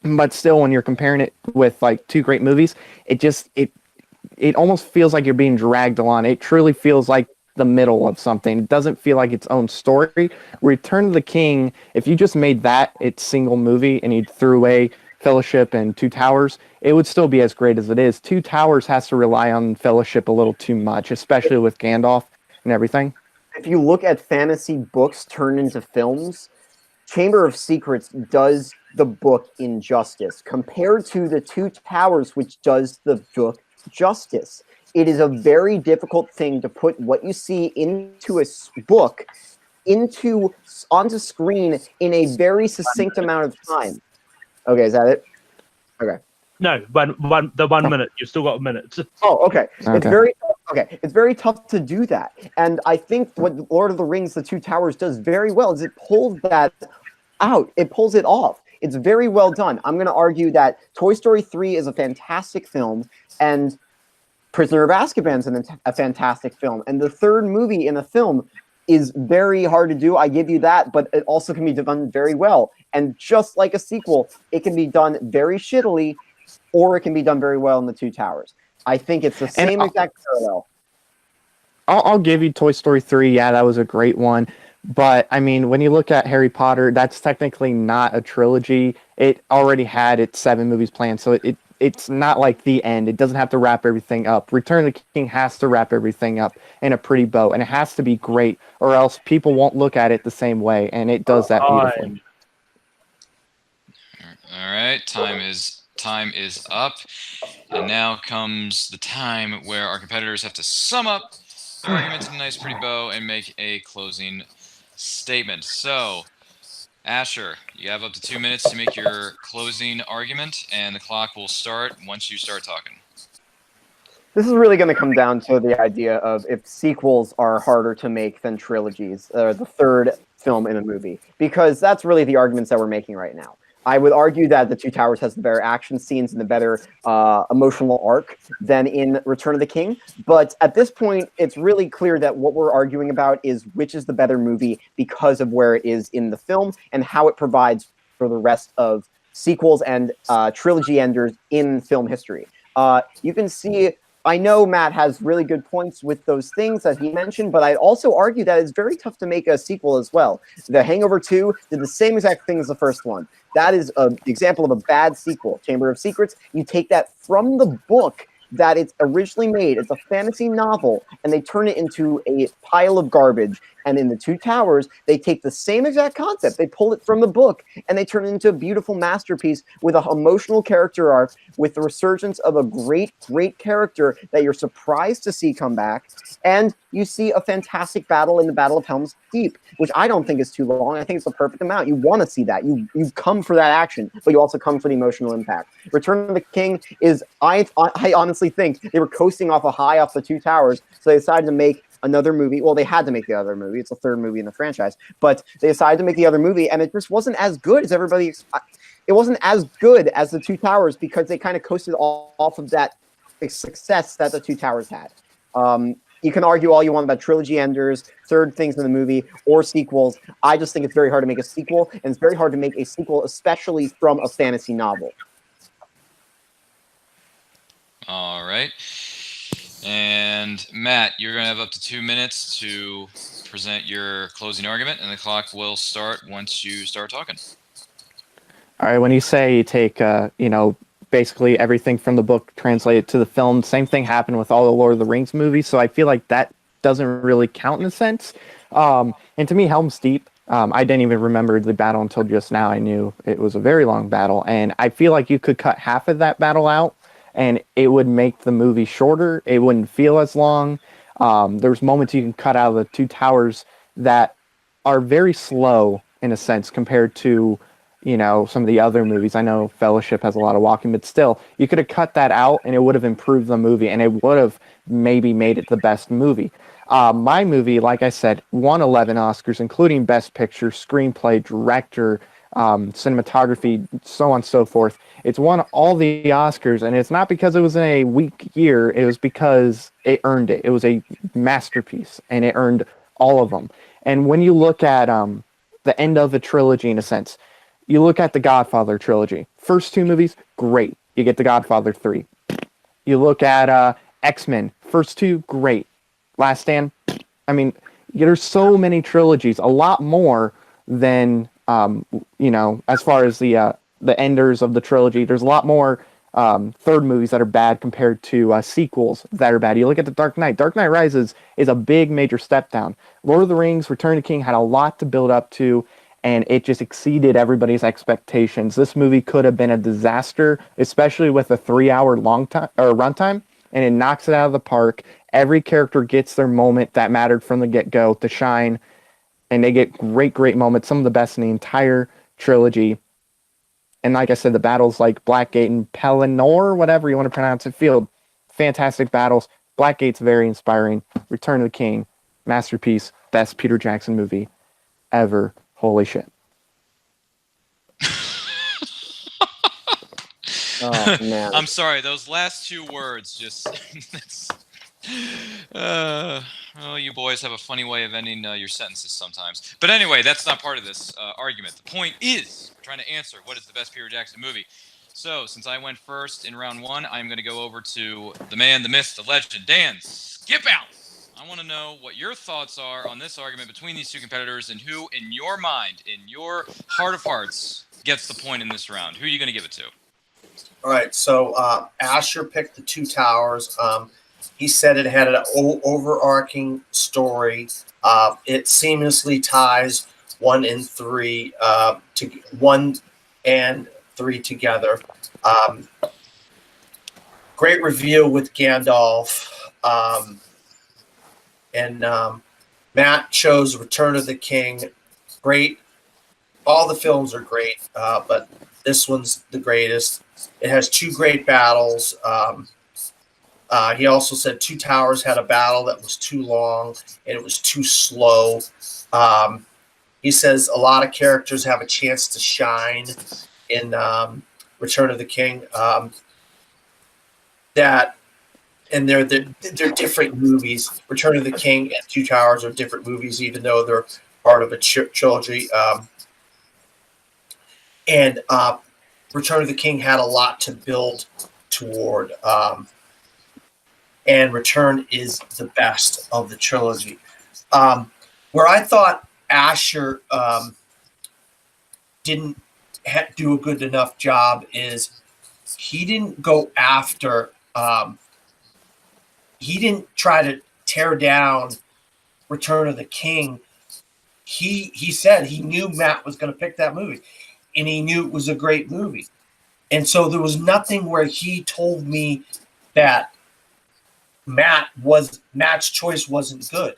but still when you're comparing it with like 2 great movies, it almost feels like you're being dragged along. It truly feels like the middle of something. It doesn't feel like its own story. Return of the King, if you just made that its single movie and you threw away Fellowship and Two Towers, it would still be as great as it is. Two Towers has to rely on Fellowship a little too much, especially with Gandalf and everything. If you look at fantasy books turned into films, Chamber of Secrets does the book injustice compared to the Two Towers, which does the book justice. It is a very difficult thing to put what you see into a book onto screen in a very succinct amount of time. Okay, is that it? Okay. No, one minute. You've still got a minute. Oh, okay. It's very tough to do that. And I think what Lord of the Rings, The Two Towers does very well is it pulls that out. It pulls it off. It's very well done. I'm going to argue that Toy Story 3 is a fantastic film, and Prisoner of Azkaban is a fantastic film. And the third movie in a film is very hard to do. I give you that, but it also can be done very well. And just like a sequel, it can be done very shittily, or it can be done very well in The Two Towers. I think it's the same exact parallel. I'll give you Toy Story 3. Yeah, that was a great one. But I mean, when you look at Harry Potter, that's technically not a trilogy. It already had its 7 movies planned, so it's not like the end. It doesn't have to wrap everything up. Return of the King has to wrap everything up in a pretty bow, and it has to be great, or else people won't look at it the same way, and it does that beautifully. All right, time is up, and now comes the time where our competitors have to sum up their arguments in a nice, pretty bow and make a closing statement. So, Asher, you have up to 2 minutes to make your closing argument, and the clock will start once you start talking. This is really going to come down to the idea of if sequels are harder to make than trilogies, or the third film in a movie, because that's really the arguments that we're making right now. I would argue that The Two Towers has the better action scenes and the better emotional arc than in Return of the King. But at this point, it's really clear that what we're arguing about is which is the better movie because of where it is in the film and how it provides for the rest of sequels and trilogy enders in film history. You can see, I know Matt has really good points with those things that he mentioned, but I'd also argue that it's very tough to make a sequel as well. The Hangover 2 did the same exact thing as the first one. That is an example of a bad sequel. Chamber of Secrets, you take that from the book that it's originally made. It's a fantasy novel, and they turn it into a pile of garbage. And in The Two Towers, they take the same exact concept. They pull it from the book, and they turn it into a beautiful masterpiece with an emotional character arc, with the resurgence of a great, great character that you're surprised to see come back. And you see a fantastic battle in the Battle of Helm's Deep, which I don't think is too long. I think it's the perfect amount. You want to see that. You come for that action, but you also come for the emotional impact. Return of the King is, I honestly think they were coasting off a high off The Two Towers, so they decided to make another movie. Well, they had to make the other movie. It's the third movie in the franchise, but they decided to make the other movie, and it just wasn't as good as everybody. It wasn't as good as The Two Towers because they kind of coasted off of that success that The Two Towers had. You can argue all you want about trilogy enders, third things in the movie, or sequels. I just think it's very hard to make a sequel, and it's very hard to make a sequel, especially from a fantasy novel. All right. And Matt, you're going to have up to 2 minutes to present your closing argument, and the clock will start once you start talking. All right, when you say you take, basically everything from the book, translate it to the film, same thing happened with all the Lord of the Rings movies, so I feel like that doesn't really count in a sense. And to me, Helm's Deep, I didn't even remember the battle until just now. I knew it was a very long battle, and I feel like you could cut half of that battle out, and it would make the movie shorter. It wouldn't feel as long. There's moments you can cut out of The Two Towers that are very slow in a sense compared to some of the other movies. I know Fellowship has a lot of walking, but still, you could have cut that out and it would have improved the movie, and it would have maybe made it the best movie. My movie, like I said, won 11 Oscars, including Best Picture, Screenplay, Director, cinematography, so on and so forth. It's won all the Oscars, and it's not because it was in a weak year. It was because it earned it. It was a masterpiece, and it earned all of them. And when you look at the end of a trilogy, in a sense, you look at the Godfather trilogy. First 2 movies, great. You get the Godfather 3. You look at X-Men. First 2, great. Last Stand, I mean, there's so many trilogies, a lot more than, as far as the enders of the trilogy. There's a lot more third movies that are bad compared to sequels that are bad. You look at The Dark Knight. Dark Knight Rises is a big, major step down. Lord of the Rings, Return of the King had a lot to build up to, and it just exceeded everybody's expectations. This movie could have been a disaster, especially with a 3-hour runtime, and it knocks it out of the park. Every character gets their moment that mattered from the get-go to shine, and they get great, great moments, some of the best in the entire trilogy. And like I said, the battles like Blackgate and Pelennor, whatever you want to pronounce it, field, fantastic battles. Blackgate's very inspiring. Return of the King, masterpiece, best Peter Jackson movie ever. Holy shit. Oh, man. I'm sorry, those last 2 words just... you boys have a funny way of ending your sentences sometimes. But anyway, that's not part of this argument. The point is, we're trying to answer what is the best Peter Jackson movie. So, since I went first in round 1, I'm going to go over to the man, the myth, the legend, Dan Skip Out I want to know what your thoughts are on this argument between these two competitors and who, in your mind, in your heart of hearts, gets the point in this round. Who are you going to give it to? All right, so Asher picked the Two Towers. He said it had an overarching story. It seamlessly ties 1 and 3 to 1 and 3 together. Great review with Gandalf. And Matt chose Return of the King. Great. All the films are great, but this one's the greatest. It has 2 great battles. He also said Two Towers had a battle that was too long and it was too slow. He says a lot of characters have a chance to shine in Return of the King. And they're different movies. Return of the King and Two Towers are different movies, even though they're part of a trilogy. And Return of the King had a lot to build toward. And Return is the best of the trilogy. Where I thought Asher didn't do a good enough job is he didn't go after. He didn't try to tear down Return of the King. He said he knew Matt was going to pick that movie, and he knew it was a great movie. And so there was nothing where he told me that Matt's choice wasn't good,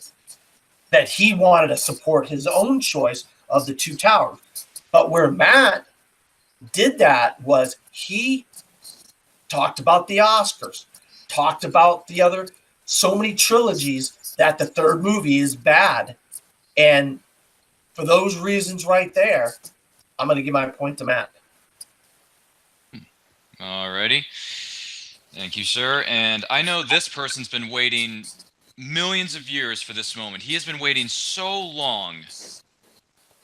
that he wanted to support his own choice of the Two Towers. But where Matt did that was he talked about the Oscars, talked about the other so many trilogies that the third movie is bad. And for those reasons right there, I'm going to give my point to Matt. Alrighty. Thank you, sir. And I know this person's been waiting millions of years for this moment. He has been waiting so long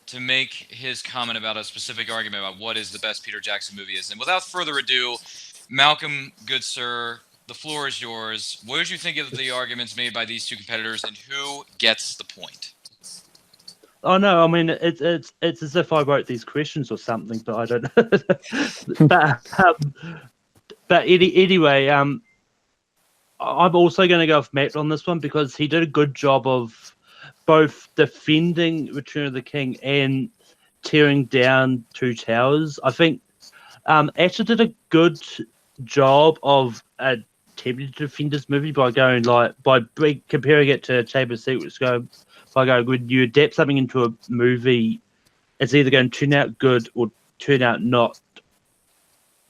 to make his comment about a specific argument about what is the best Peter Jackson movie is. And without further ado, Malcolm, good sir, the floor is yours. What did you think of the arguments made by these two competitors, and who gets the point? Oh no, I mean it's as if I wrote these questions or something, but I don't know. but anyway, I'm also going to go with Matt on this one because he did a good job of both defending Return of the King and tearing down Two Towers. I think Asher did a good job of attempting to defend this movie by going by comparing it to Chamber of Secrets. When you adapt something into a movie, it's either going to turn out good or turn out not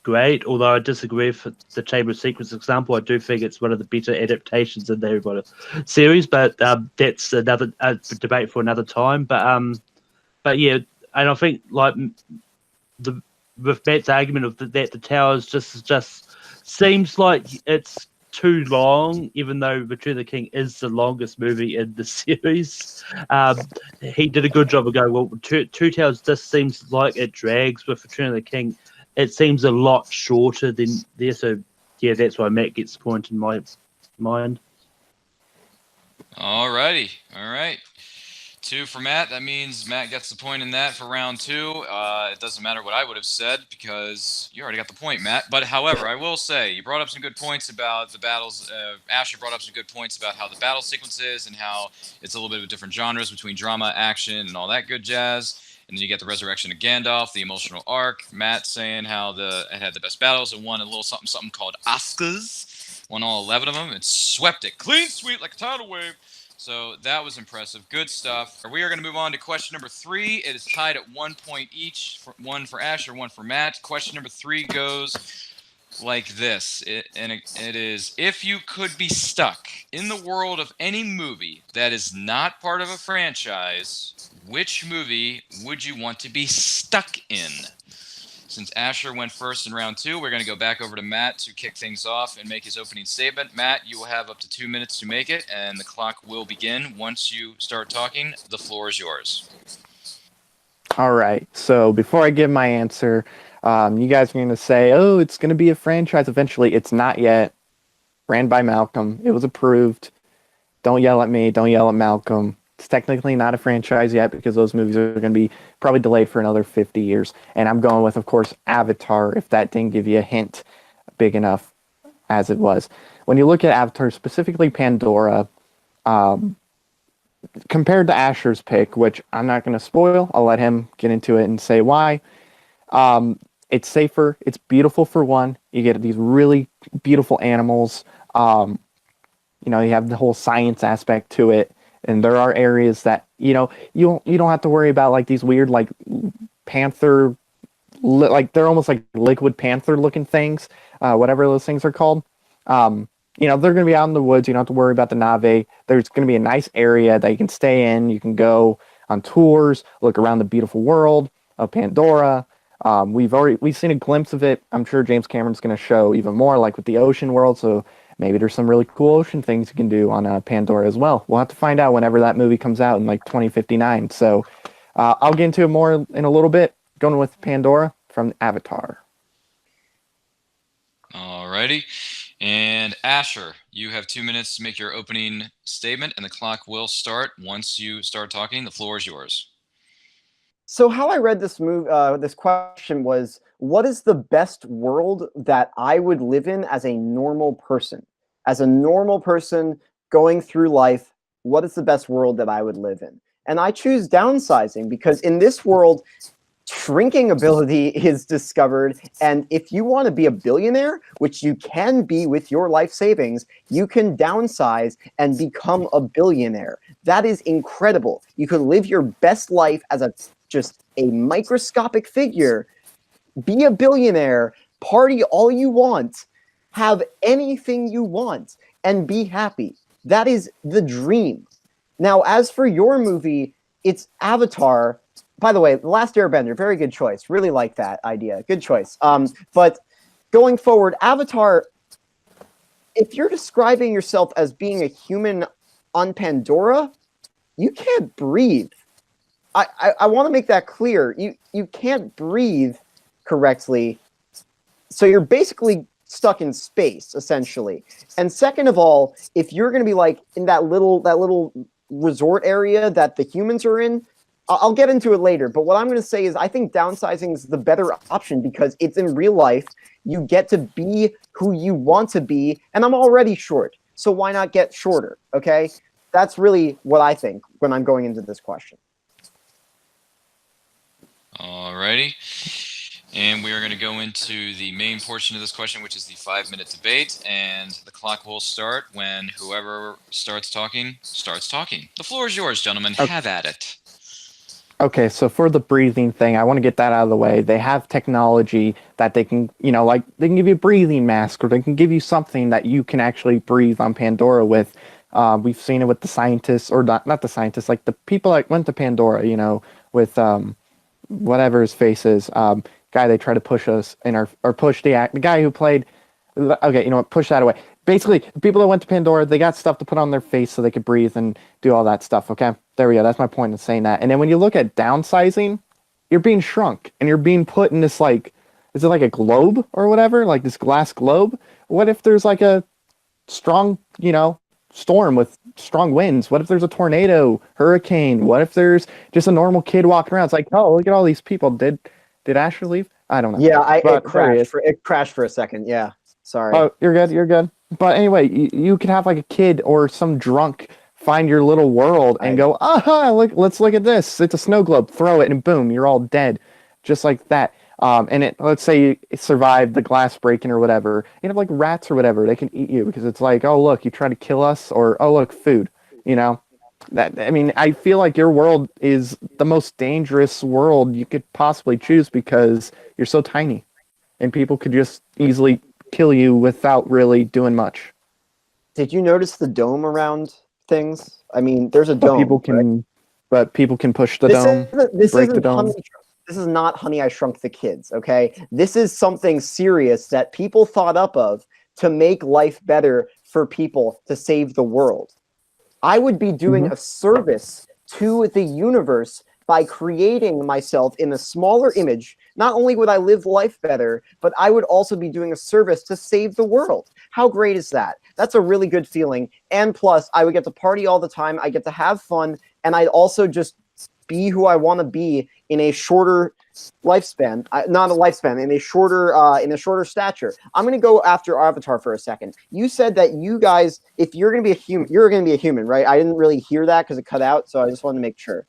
great. Although I disagree with the Chamber of Secrets example, I do think it's one of the better adaptations in the Harry Potter series. But that's another debate for another time. But yeah, and I think with Matt's argument of that the Towers just seems like it's too long, even though Return of the King is the longest movie in the series. He did a good job of going, well, Two Towers just seems like it drags. With Return of the King, it seems a lot shorter than there. So, yeah, that's why Matt gets the point in my mind. All righty. All right. 2 for Matt. That means Matt gets the point in that for round 2. It doesn't matter what I would have said because you already got the point, Matt. But however, I will say you brought up some good points about the battles. Asher brought up some good points about how the battle sequence is and how it's a little bit of different genres between drama, action, and all that good jazz. And then you get the resurrection of Gandalf, the emotional arc. Matt saying how it had the best battles and won a little something called Oscars. Won all 11 of them and swept it clean sweep like a tidal wave. So that was impressive. Good stuff. We are going to move on to question number 3. It is tied at 1 point each. 1 for Asher, 1 for Matt. Question number 3 goes like this. It is, if you could be stuck in the world of any movie that is not part of a franchise, which movie would you want to be stuck in? Since Asher went first in round 2, we're going to go back over to Matt to kick things off and make his opening statement. Matt, you will have up to 2 minutes to make it, and the clock will begin once you start talking. The floor is yours. All right. So before I give my answer, you guys are going to say, oh, it's going to be a franchise eventually. It's not yet. Ran by Malcolm. It was approved. don't yell at me. Don't yell at Malcolm. It's technically not a franchise yet because those movies are going to be probably delayed for another 50 years. And I'm going with, of course, Avatar, if that didn't give you a hint big enough as it was. When you look at Avatar, specifically Pandora, compared to Asher's pick, which I'm not going to spoil, I'll let him get into it and say why. It's safer. It's beautiful for one. You get these really beautiful animals. You have the whole science aspect to it. And there are areas that, you don't have to worry about like these weird, like panther, like they're almost like liquid panther looking things, whatever those things are called. They're going to be out in the woods. You don't have to worry about the Nave. There's going to be a nice area that you can stay in. You can go on tours, look around the beautiful world of Pandora. We've seen a glimpse of it. I'm sure James Cameron's going to show even more, like with the ocean world. So maybe there's some really cool ocean things you can do on Pandora as well. We'll have to find out whenever that movie comes out in like 2059. So I'll get into it more in a little bit. Going with Pandora from Avatar. Alrighty. And Asher, you have 2 minutes to make your opening statement, and the clock will start once you start talking. The floor is yours. So how I read this this question was, what is the best world that I would live in as a normal person? As a normal person going through life, what is the best world that I would live in? And I choose downsizing because in this world, shrinking ability is discovered. And if you want to be a billionaire, which you can be with your life savings, you can downsize and become a billionaire. That is incredible. You could live your best life as just a microscopic figure, be a billionaire, party all you want, have anything you want, and be happy. That is the dream. Now, as for your movie, it's Avatar. By the way, The Last Airbender, very good choice. Really like that idea. Good choice. But going forward, Avatar, if you're describing yourself as being a human on Pandora, you can't breathe. I want to make that clear. You can't breathe correctly. So you're basically stuck in space, essentially. And second of all, if you're going to be like in that little resort area that the humans are in, I'll get into it later. But what I'm going to say is I think downsizing is the better option because it's in real life. You get to be who you want to be. And I'm already short. So why not get shorter? Okay. That's really what I think when I'm going into this question. Alrighty. And we are going to go into the main portion of this question, which is the 5-minute debate. And the clock will start when whoever starts talking starts talking. The floor is yours, gentlemen. Okay. Have at it. Okay, so for the breathing thing, I want to get that out of the way. They have technology that they can, they can give you a breathing mask or they can give you something that you can actually breathe on Pandora with. We've seen it with the scientists, or not the scientists, like the people that went to Pandora, with whatever his face is. Guy they try to push us in or push the guy who played. Okay, push that away. Basically, the people that went to Pandora, they got stuff to put on their face so they could breathe and do all that stuff. Okay, there we go. That's my point in saying that. And then when you look at downsizing, you're being shrunk and you're being put in this is it like a globe or whatever, like this glass globe? What if there's like a strong, storm with strong winds? What if there's a tornado, hurricane? What if there's just a normal kid walking around? It's like, oh, look at all these people. Did Asher leave? I don't know. Yeah, it crashed for a second. Yeah, sorry. Oh, you're good. You're good. But anyway, you could have like a kid or some drunk find your little world and go, let's look at this. It's a snow globe. Throw it and boom, you're all dead, just like that. And let's say you survive the glass breaking or whatever. You have like rats or whatever. They can eat you because it's like, oh look, you try to kill us, or oh look, food. I feel like your world is the most dangerous world you could possibly choose because you're so tiny, and people could just easily kill you without really doing much. Did you notice the dome around things? I mean, there's a dome. But people can push the dome, break the dome. This is not Honey, I Shrunk the Kids, okay? This is something serious that people thought up of to make life better for people, to save the world. I would be doing a service to the universe by creating myself in a smaller image. Not only would I live life better, but I would also be doing a service to save the world. How great is that? That's a really good feeling. And plus, I would get to party all the time. I get to have fun, and I'd also just be who I want to be in a shorter lifespan, not a lifespan, in a shorter stature. I'm going to go after Avatar for a second. You said that you guys, if you're going to be a human, you're going to be a human, right? I didn't really hear that because it cut out, so I just wanted to make sure.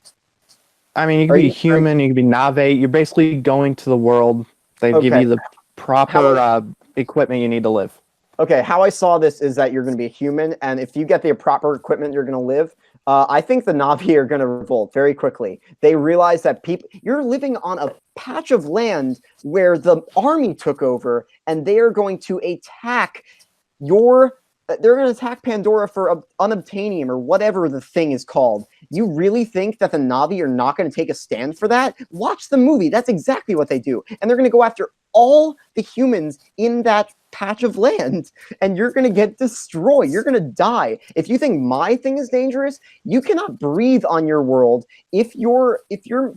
I mean, you can be human, you can be Nave. You're basically going to the world. They give you the proper equipment you need to live. Okay, how I saw this is that you're going to be a human, and if you get the proper equipment, you're going to live. I think the Na'vi are going to revolt very quickly. They realize that you're living on a patch of land where the army took over, and they are going to attack they're going to attack Pandora for unobtainium or whatever the thing is called. You really think that the Na'vi are not going to take a stand for that? Watch the movie. That's exactly what they do. And they're going to go after all the humans in that patch of land, and you're going to get destroyed. You're going to die. If you think my thing is dangerous, you cannot breathe on your world. If your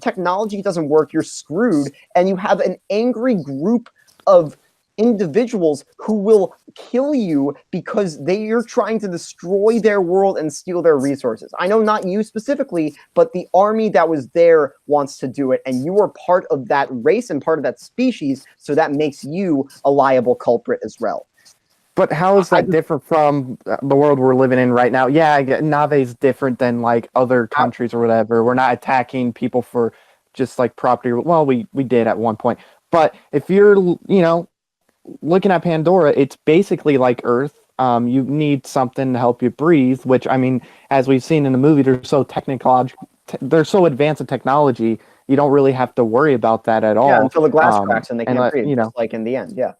technology doesn't work, you're screwed, and you have an angry group of individuals who will kill you because you're trying to destroy their world and steal their resources. I know not you specifically, but the army that was there wants to do it, and you are part of that race and part of that species, so that makes you a liable culprit as well. But how is that different from the world we're living in right now? Yeah, I get Nave's different than like other countries or whatever. We're not attacking people for just like property. Well, we did at one point. But if you're, looking at Pandora, it's basically like Earth. You need something to help you breathe, which, I mean, as we've seen in the movie, they're so advanced in technology, you don't really have to worry about that at all. Yeah, until the glass cracks and they can't breathe, just like in the end, yeah.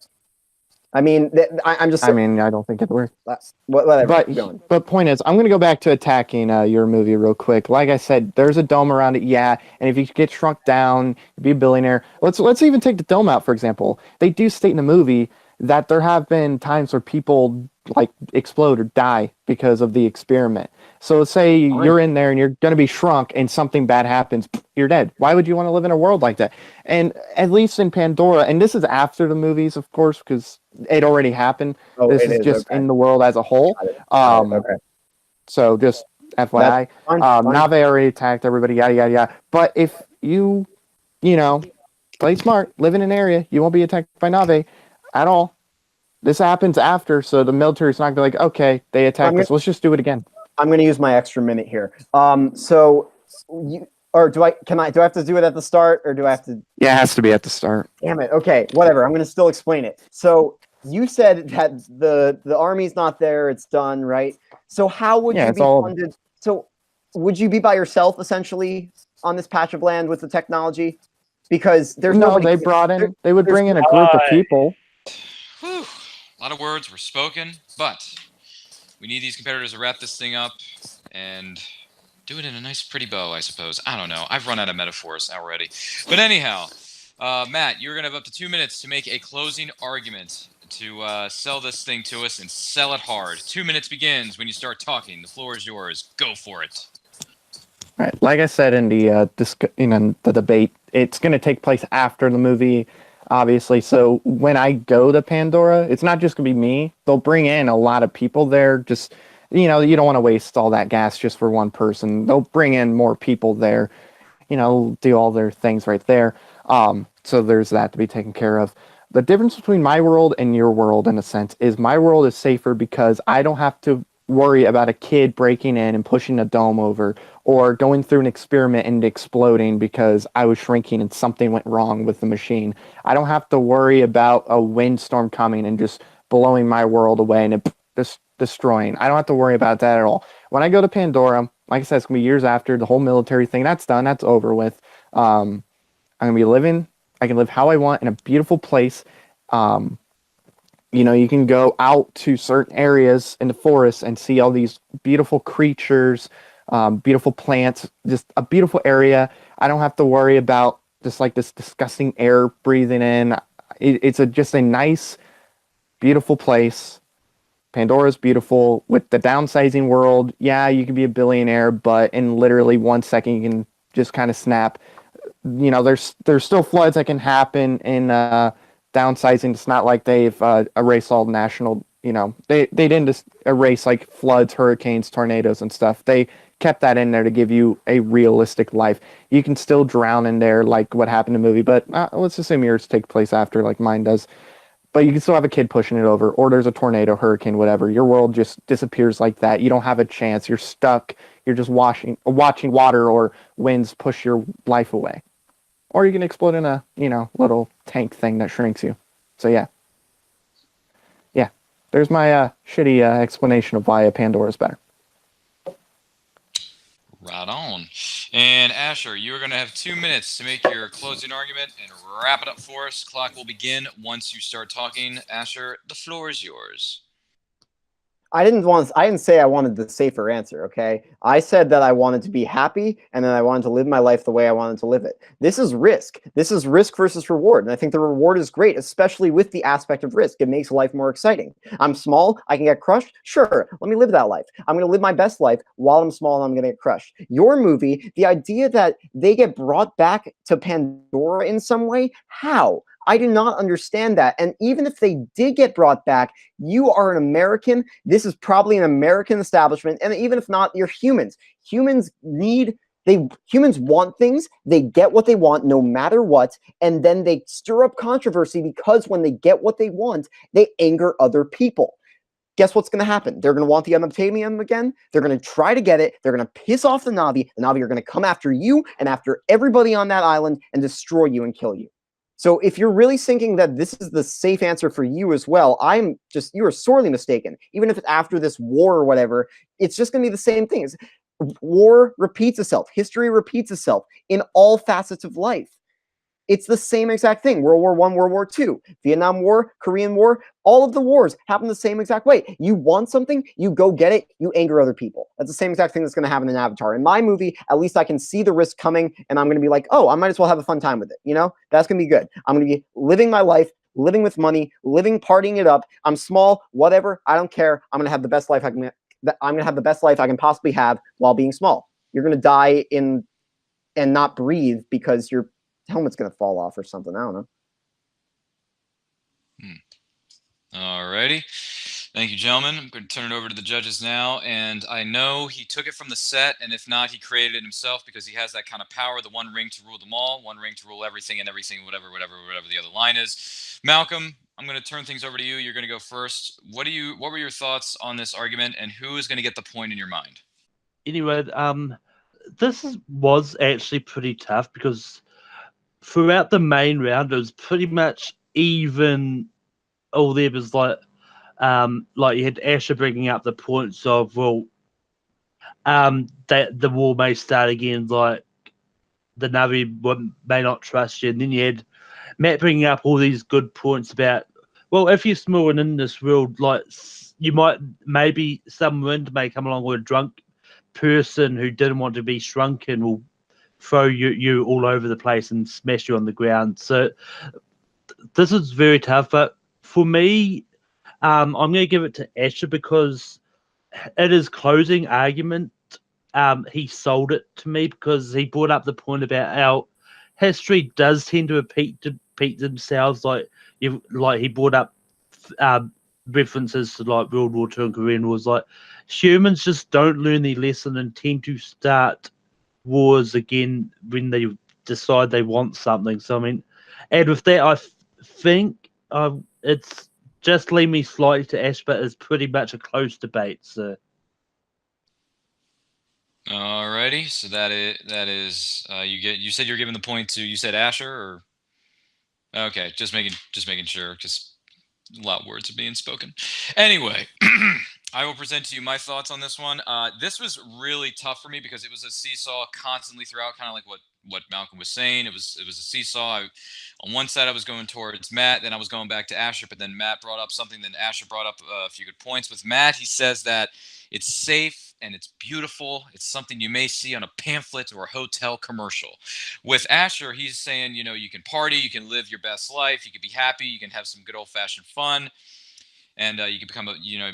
I mean, I'm just saying. I mean, I don't think it works. Whatever. But point is, I'm going to go back to attacking your movie real quick. Like I said, there's a dome around it, yeah. And if you get shrunk down, you'd be a billionaire. Let's even take the dome out, for example. They do state in the movie that there have been times where people like explode or die because of the experiment. So let's say you're in there and you're going to be shrunk and something bad happens, you're dead. Why would you want to live in a world like that? And at least in Pandora, and this is after the movies, of course, because it already happened. This is just in the world as a whole. So just FYI, Nave already attacked everybody, yada, yada, yada. But if you play smart, live in an area, you won't be attacked by Nave at all. This happens after, so the military's not going to be like, okay, they attacked us, let's just do it again. I'm going to use my extra minute here. Do I have to do it at the start, or do I have to? Yeah, it has to be at the start. Damn it. Okay, whatever. I'm going to still explain it. So you said that the army's not there; it's done, right? So how would you be funded? So would you be by yourself essentially on this patch of land with the technology? Because there's they brought in. They would bring in a group of people. Whew. A lot of words were spoken, but we need these competitors to wrap this thing up and do it in a nice, pretty bow, I suppose. I don't know. I've run out of metaphors already. But anyhow, Matt, you're going to have up to 2 minutes to make a closing argument to sell this thing to us and sell it hard. 2 minutes begins when you start talking. The floor is yours. Go for it. All right. Like I said in the debate, it's going to take place after the movie, obviously. So when I go to Pandora, it's not just going to be me. They'll bring in a lot of people there. Just, you don't want to waste all that gas just for one person. They'll bring in more people there, do all their things right there. So there's that to be taken care of. The difference between my world and your world, in a sense, is my world is safer because I don't have to worry about a kid breaking in and pushing a dome over, or going through an experiment and exploding because I was shrinking and something went wrong with the machine. I don't have to worry about a windstorm coming and just blowing my world away and just destroying. I don't have to worry about that at all. When I go to Pandora, like I said, it's going to be years after the whole military thing. That's done. That's over with. I'm going to be living. I can live how I want in a beautiful place. You can go out to certain areas in the forest and see all these beautiful creatures, beautiful plants, just a beautiful area. I don't have to worry about just like this disgusting air breathing in. It's just a nice, beautiful place. Pandora's beautiful. With the downsizing world, yeah, you can be a billionaire, but in literally 1 second, you can just kind of snap. There's still floods that can happen in downsizing. It's not like they've erased all national they didn't just erase like floods, hurricanes, tornadoes, and stuff. They kept that in there to give you a realistic life. You can still drown in there, like what happened in the movie, but let's assume yours take place after, like mine does. But you can still have a kid pushing it over, or there's a tornado, hurricane, whatever. Your world just disappears like that. You don't have a chance. You're stuck. You're just watching water or winds push your life away. Or you can explode in a, little tank thing that shrinks you. So yeah. There's my shitty explanation of why Pandora is better. Right on. And Asher, you are going to have 2 minutes to make your closing argument and wrap it up for us. Clock will begin once you start talking. Asher, the floor is yours. I didn't say I wanted the safer answer, okay? I said that I wanted to be happy and that I wanted to live my life the way I wanted to live it. This is risk. This is risk versus reward. And I think the reward is great, especially with the aspect of risk. It makes life more exciting. I'm small. I can get crushed. Sure. Let me live that life. I'm going to live my best life while I'm small and I'm going to get crushed. Your movie, the idea that they get brought back to Pandora in some way, how? I do not understand that. And even if they did get brought back, you are an American. This is probably an American establishment. And even if not, you're humans. Humans want things. They get what they want no matter what. And then they stir up controversy because when they get what they want, they anger other people. Guess what's going to happen? They're going to want the unobtainium again. They're going to try to get it. They're going to piss off the Na'vi. The Na'vi are going to come after you and after everybody on that island and destroy you and kill you. So if you're really thinking that this is the safe answer for you as well, you are sorely mistaken. Even if it's after this war or whatever, it's just going to be the same thing. War repeats itself. History repeats itself in all facets of life. It's the same exact thing. World War I, World War II, Vietnam War, Korean War, all of the wars happen the same exact way. You want something, you go get it, you anger other people. That's the same exact thing that's going to happen in Avatar. In my movie, at least I can see the risk coming, and I'm going to be like, oh, I might as well have a fun time with it. That's going to be good. I'm going to be living my life, living with money, partying it up. I'm small, whatever. I don't care. I'm going to have the best life I can. I'm going to have the best life I can possibly have while being small. You're going to die and not breathe because your helmet's going to fall off or something. I don't know. Alrighty. Thank you, gentlemen. I'm going to turn it over to the judges now. And I know he took it from the set, and if not, he created it himself because he has that kind of power, the one ring to rule them all, one ring to rule everything and everything, whatever the other line is. Malcolm, I'm going to turn things over to you. You're going to go first. What were your thoughts on this argument, and who is going to get the point in your mind? Anyway, was actually pretty tough because throughout the main round, it was pretty much even. All there was like you had Asher bringing up the points of that the war may start again, like the Na'vi may not trust you, and then you had Matt bringing up all these good points about if you're small and in this world, like you maybe some wind may come along with a drunk person who didn't want to be shrunken will throw you all over the place and smash you on the ground. So this is very tough, but for me, I'm going to give it to Asher because it is closing argument. He sold it to me because he brought up the point about how history does tend to repeat themselves. Like he brought up references to like World War II and Korean Wars. Like humans just don't learn their lesson and tend to start wars again when they decide they want something. So I mean, and with that, I think. It's just lean me slightly to Ash, but it's pretty much a close debate. So, alrighty. So that is you said you're giving the point to, you said Asher, or okay, just making sure, because a lot of words are being spoken. Anyway, I will present to you my thoughts on this one. This was really tough for me because it was a seesaw constantly throughout, kind of like what Malcolm was saying. It was a seesaw. On one side, I was going towards Matt, then I was going back to Asher, but then Matt brought up something, then Asher brought up a few good points. With Matt, he says that it's safe and it's beautiful. It's something you may see on a pamphlet or a hotel commercial. With Asher, he's saying, you can party, you can live your best life, you can be happy, you can have some good old-fashioned fun, and you can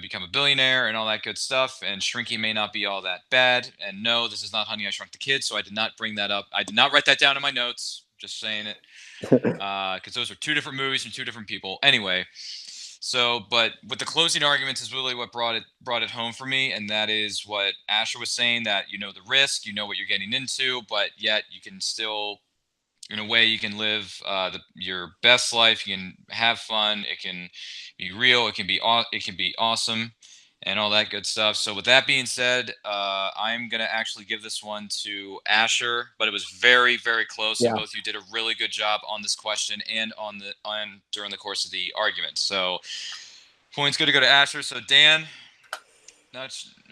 become a billionaire and all that good stuff. And shrinking may not be all that bad. And no, this is not Honey, I Shrunk the Kids, so I did not bring that up. I did not write that down in my notes. Just saying it, because those are two different movies from two different people. Anyway, So, but with the closing arguments is really what brought it home for me, and that is what Asher was saying, that you know the risk, you know what you're getting into, but yet you can still, in a way, you can live your best life. You can have fun. It can be real. It can be awesome, and all that good stuff. So, with that being said, I'm gonna actually give this one to Asher, but it was very, very close, and Yeah. both of you did a really good job on this question and on during the course of the argument. So, points good to go to Asher. So, Dan,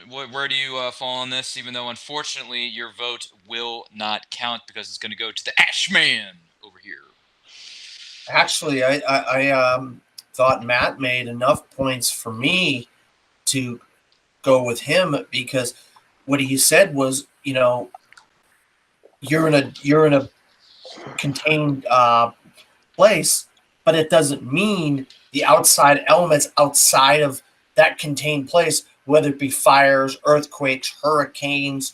where do you fall on this? Even though, unfortunately, your vote will not count because it's going to go to the Ashman over here. Actually, I thought Matt made enough points for me to go with him, because what he said was, you're in a contained place, but it doesn't mean the outside elements outside of that contained place, whether it be fires, earthquakes, hurricanes,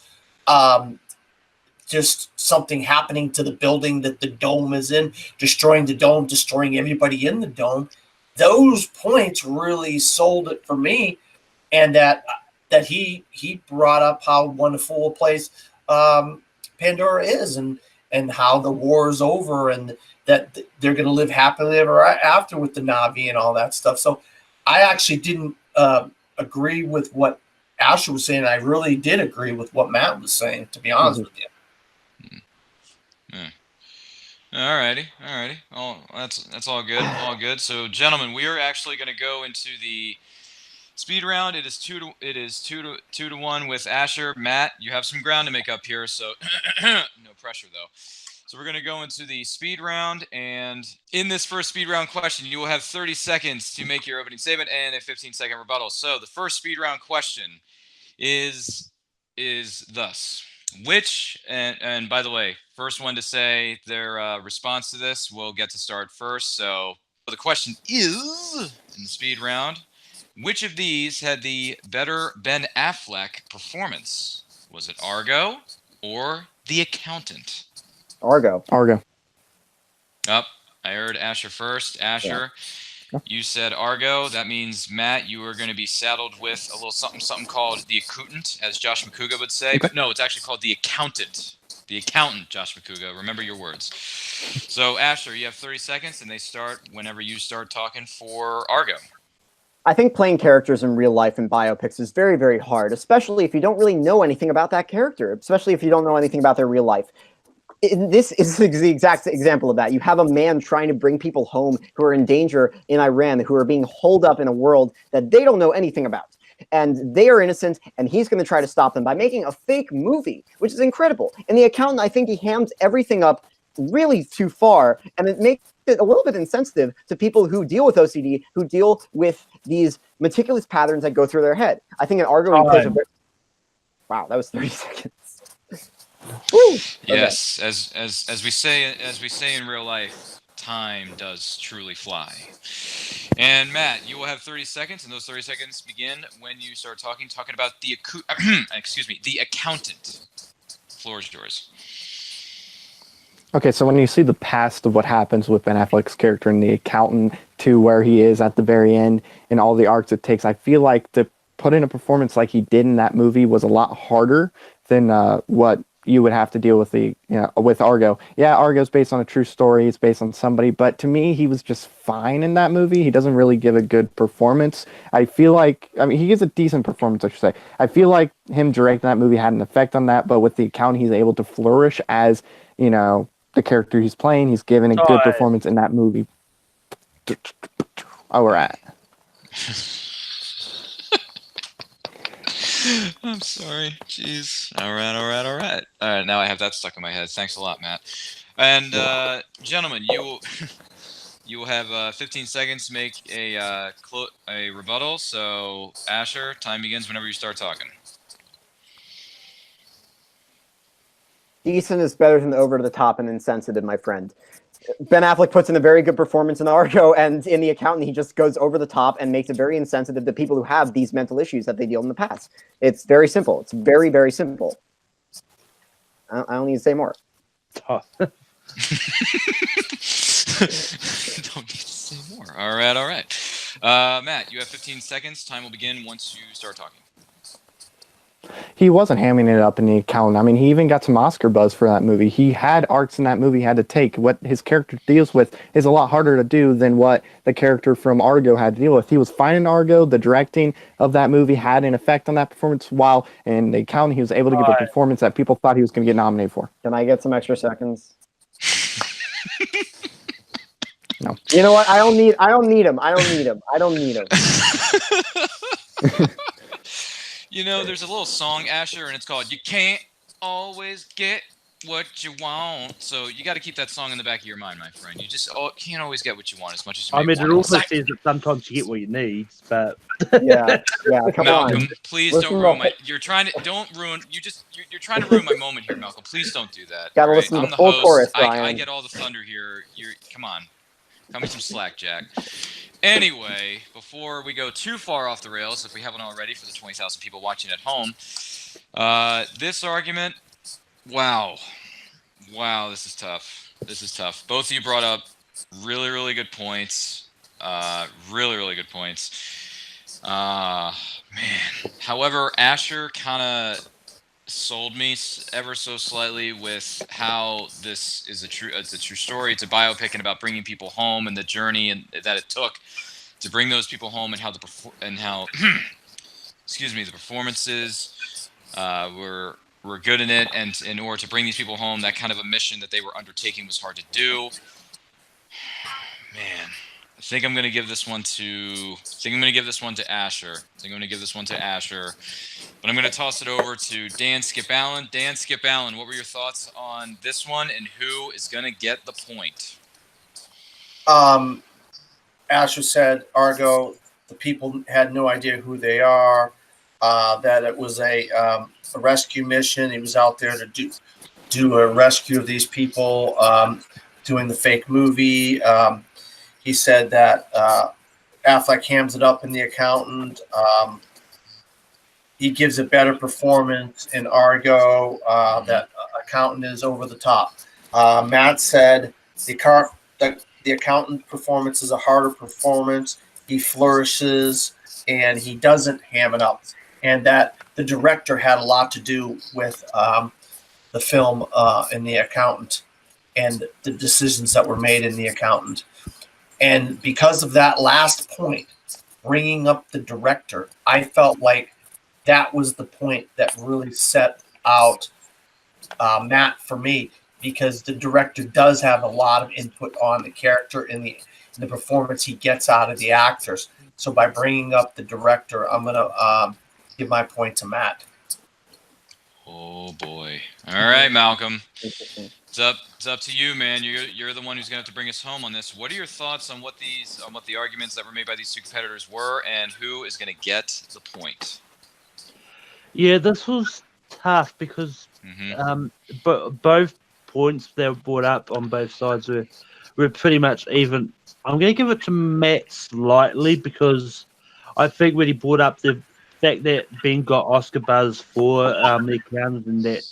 just something happening to the building that the dome is in, destroying the dome, destroying everybody in the dome. Those points really sold it for me, and that he brought up how wonderful a place Pandora is, and how the war is over, and that they're going to live happily ever after with the Na'vi and all that stuff. So I actually didn't agree with what Asher was saying. I really did agree with what Matt was saying, to be honest with you. Alrighty. Oh, that's all good. So, gentlemen, we are actually going to go into the speed round. It is 2-1 with Asher. Matt, you have some ground to make up here, so no pressure though. So we're going to go into the speed round, and in this first speed round question, you will have 30 seconds to make your opening statement and a 15-second rebuttal. So the first speed round question is thus: which, and by the way, first one to say their response to this will get to start first. So the question is, in the speed round, which of these had the better Ben Affleck performance? Was it Argo or The Accountant? Argo. Up. I heard Asher first. Asher, you said Argo. That means, Matt, you are going to be saddled with a little something called The Accountant, as Josh McCouga would say. Okay. But no, it's actually called The Accountant. The Accountant, Josh McCouga. Remember your words. So, Asher, you have 30 seconds, and they start whenever you start talking for Argo. I think playing characters in real life in biopics is very, very hard, especially if you don't really know anything about that character, especially if you don't know anything about their real life. This is the exact example of that. You have a man trying to bring people home who are in danger in Iran, who are being holed up in a world that they don't know anything about. And they are innocent, and he's going to try to stop them by making a fake movie, which is incredible. And The Accountant, I think he hams everything up really too far, and it makes it a little bit insensitive to people who deal with OCD, who deal with these meticulous patterns that go through their head. I think in Argo, he plays a very... Wow, that was 30 seconds. Woo! Yes, okay. as we say in real life, time does truly fly. And Matt, you will have 30 seconds, and those 30 seconds begin when you start talking about the Accountant. The floor is yours. Okay, so when you see the past of what happens with Ben Affleck's character in The Accountant to where he is at the very end and all the arcs it takes, I feel like to put in a performance like he did in that movie was a lot harder than what you would have to deal with with Argo. Yeah, Argo's based on a true story. It's based on somebody, but to me, he was just fine in that movie. He doesn't really give a good performance. I feel like, he gives a decent performance, I should say. I feel like him directing that movie had an effect on that, but with The Accountant, he's able to flourish as, the character he's playing. He's given a good performance in that movie. Oh, we're at. I'm sorry. Jeez. All right. All right. Now I have that stuck in my head. Thanks a lot, Matt. And gentlemen, you will have 15 seconds to make a rebuttal. So, Asher, time begins whenever you start talking. Decent is better than over the top and insensitive, my friend. Ben Affleck puts in a very good performance in Argo, and in The Accountant, he just goes over the top and makes it very insensitive to people who have these mental issues that they deal in the past. It's very simple. It's very, very simple. I don't need to say more. Don't need to say more. All right. Matt, you have 15 seconds. Time will begin once you start talking. He wasn't hamming it up in the account. I mean, he even got some Oscar buzz for that movie. He had arcs in that movie he had to take. What his character deals with is a lot harder to do than what the character from Argo had to deal with. He was fine in Argo. The directing of that movie had an effect on that performance, while in the account he was able to give a performance that people thought he was going to get nominated for. Can I get some extra seconds? No. You know what? I don't need him. You know, there's a little song, Asher, and it's called "You Can't Always Get What You Want." So you got to keep that song in the back of your mind, my friend. You just can't always get what you want as much as you I mean, want. it also says that sometimes you get what you need, but Yeah. Come Malcolm, on. please Listen don't ruin to- my. You're trying to you're trying to ruin my moment here, Malcolm. Please don't do that. Gotta all listen to I'm the the full host. chorus, I Ryan. get all the thunder here. Come on, cut me some slack, Jack. Anyway, before we go too far off the rails, if we haven't already, for the 20,000 people watching at home, this argument, wow, this is tough. Both of you brought up really, really good points. Really good points. Man. However, Asher kind of sold me ever so slightly with how this is it's a true story. It's a biopic and about bringing people home and the journey and that it took to bring those people home, and how excuse me, the performances were good in it, and in order to bring these people home, that kind of a mission that they were undertaking was hard to do. Man, I think I'm gonna give this one to Asher. But I'm going to toss it over to Dan Skip Allen. Dan Skip Allen, what were your thoughts on this one, and who is going to get the point? Asher said Argo, the people had no idea who they are, that it was a rescue mission. He was out there to do a rescue of these people, doing the fake movie. He said that Affleck hams it up in The Accountant. He gives a better performance in Argo. That Accountant is over the top. Matt said the Accountant performance is a harder performance. He flourishes and he doesn't ham it up. And that the director had a lot to do with the film in The Accountant and the decisions that were made in The Accountant. And because of that last point, bringing up the director, I felt like that was the point that really set out Matt for me, because the director does have a lot of input on the character and the performance he gets out of the actors. So by bringing up the director, I'm going to give my point to Matt. Oh, boy. All right, Malcolm. It's up to you, man. You're the one who's going to have to bring us home on this. What are your thoughts on what the arguments that were made by these two competitors were, and who is going to get the point? yeah, this was tough because but both points that were brought up on both sides were pretty much even. I'm going to give it to Matt slightly because I think when he brought up the fact that Ben got Oscar buzz for The Accountant, and that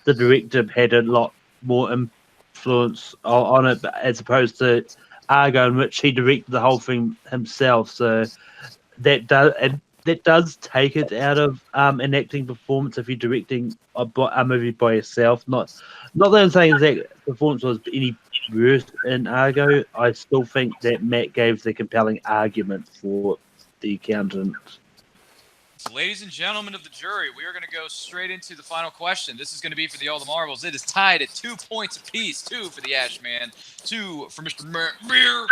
the director had a lot more influence on it as opposed to Argo, in which he directed the whole thing himself. So that does take it out of an acting performance if you're directing a movie by yourself. Not that I'm saying that performance was any worse in Argo. I still think that Matt gave the compelling argument for The Accountant. Ladies and gentlemen of the jury, we are going to go straight into the final question. This is going to be for the All the Marbles. It is tied at 2 points apiece. 2 for the Ashman, 2 for Mr. Beer.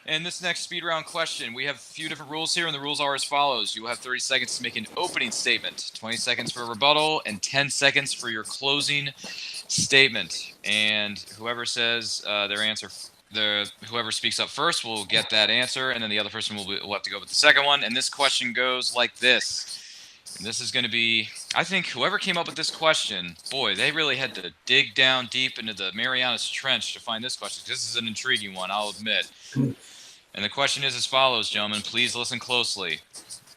And this next speed round question, we have a few different rules here, and the rules are as follows. You will have 30 seconds to make an opening statement, 20 seconds for a rebuttal, and 10 seconds for your closing statement. And whoever says their answer, whoever speaks up first will get that answer, and then the other person will have to go with the second one. And this question goes like this. And this is going to be, I think whoever came up with this question, boy, they really had to dig down deep into the Marianas Trench to find this question. This is an intriguing one, I'll admit. And the question is as follows, gentlemen. Please listen closely.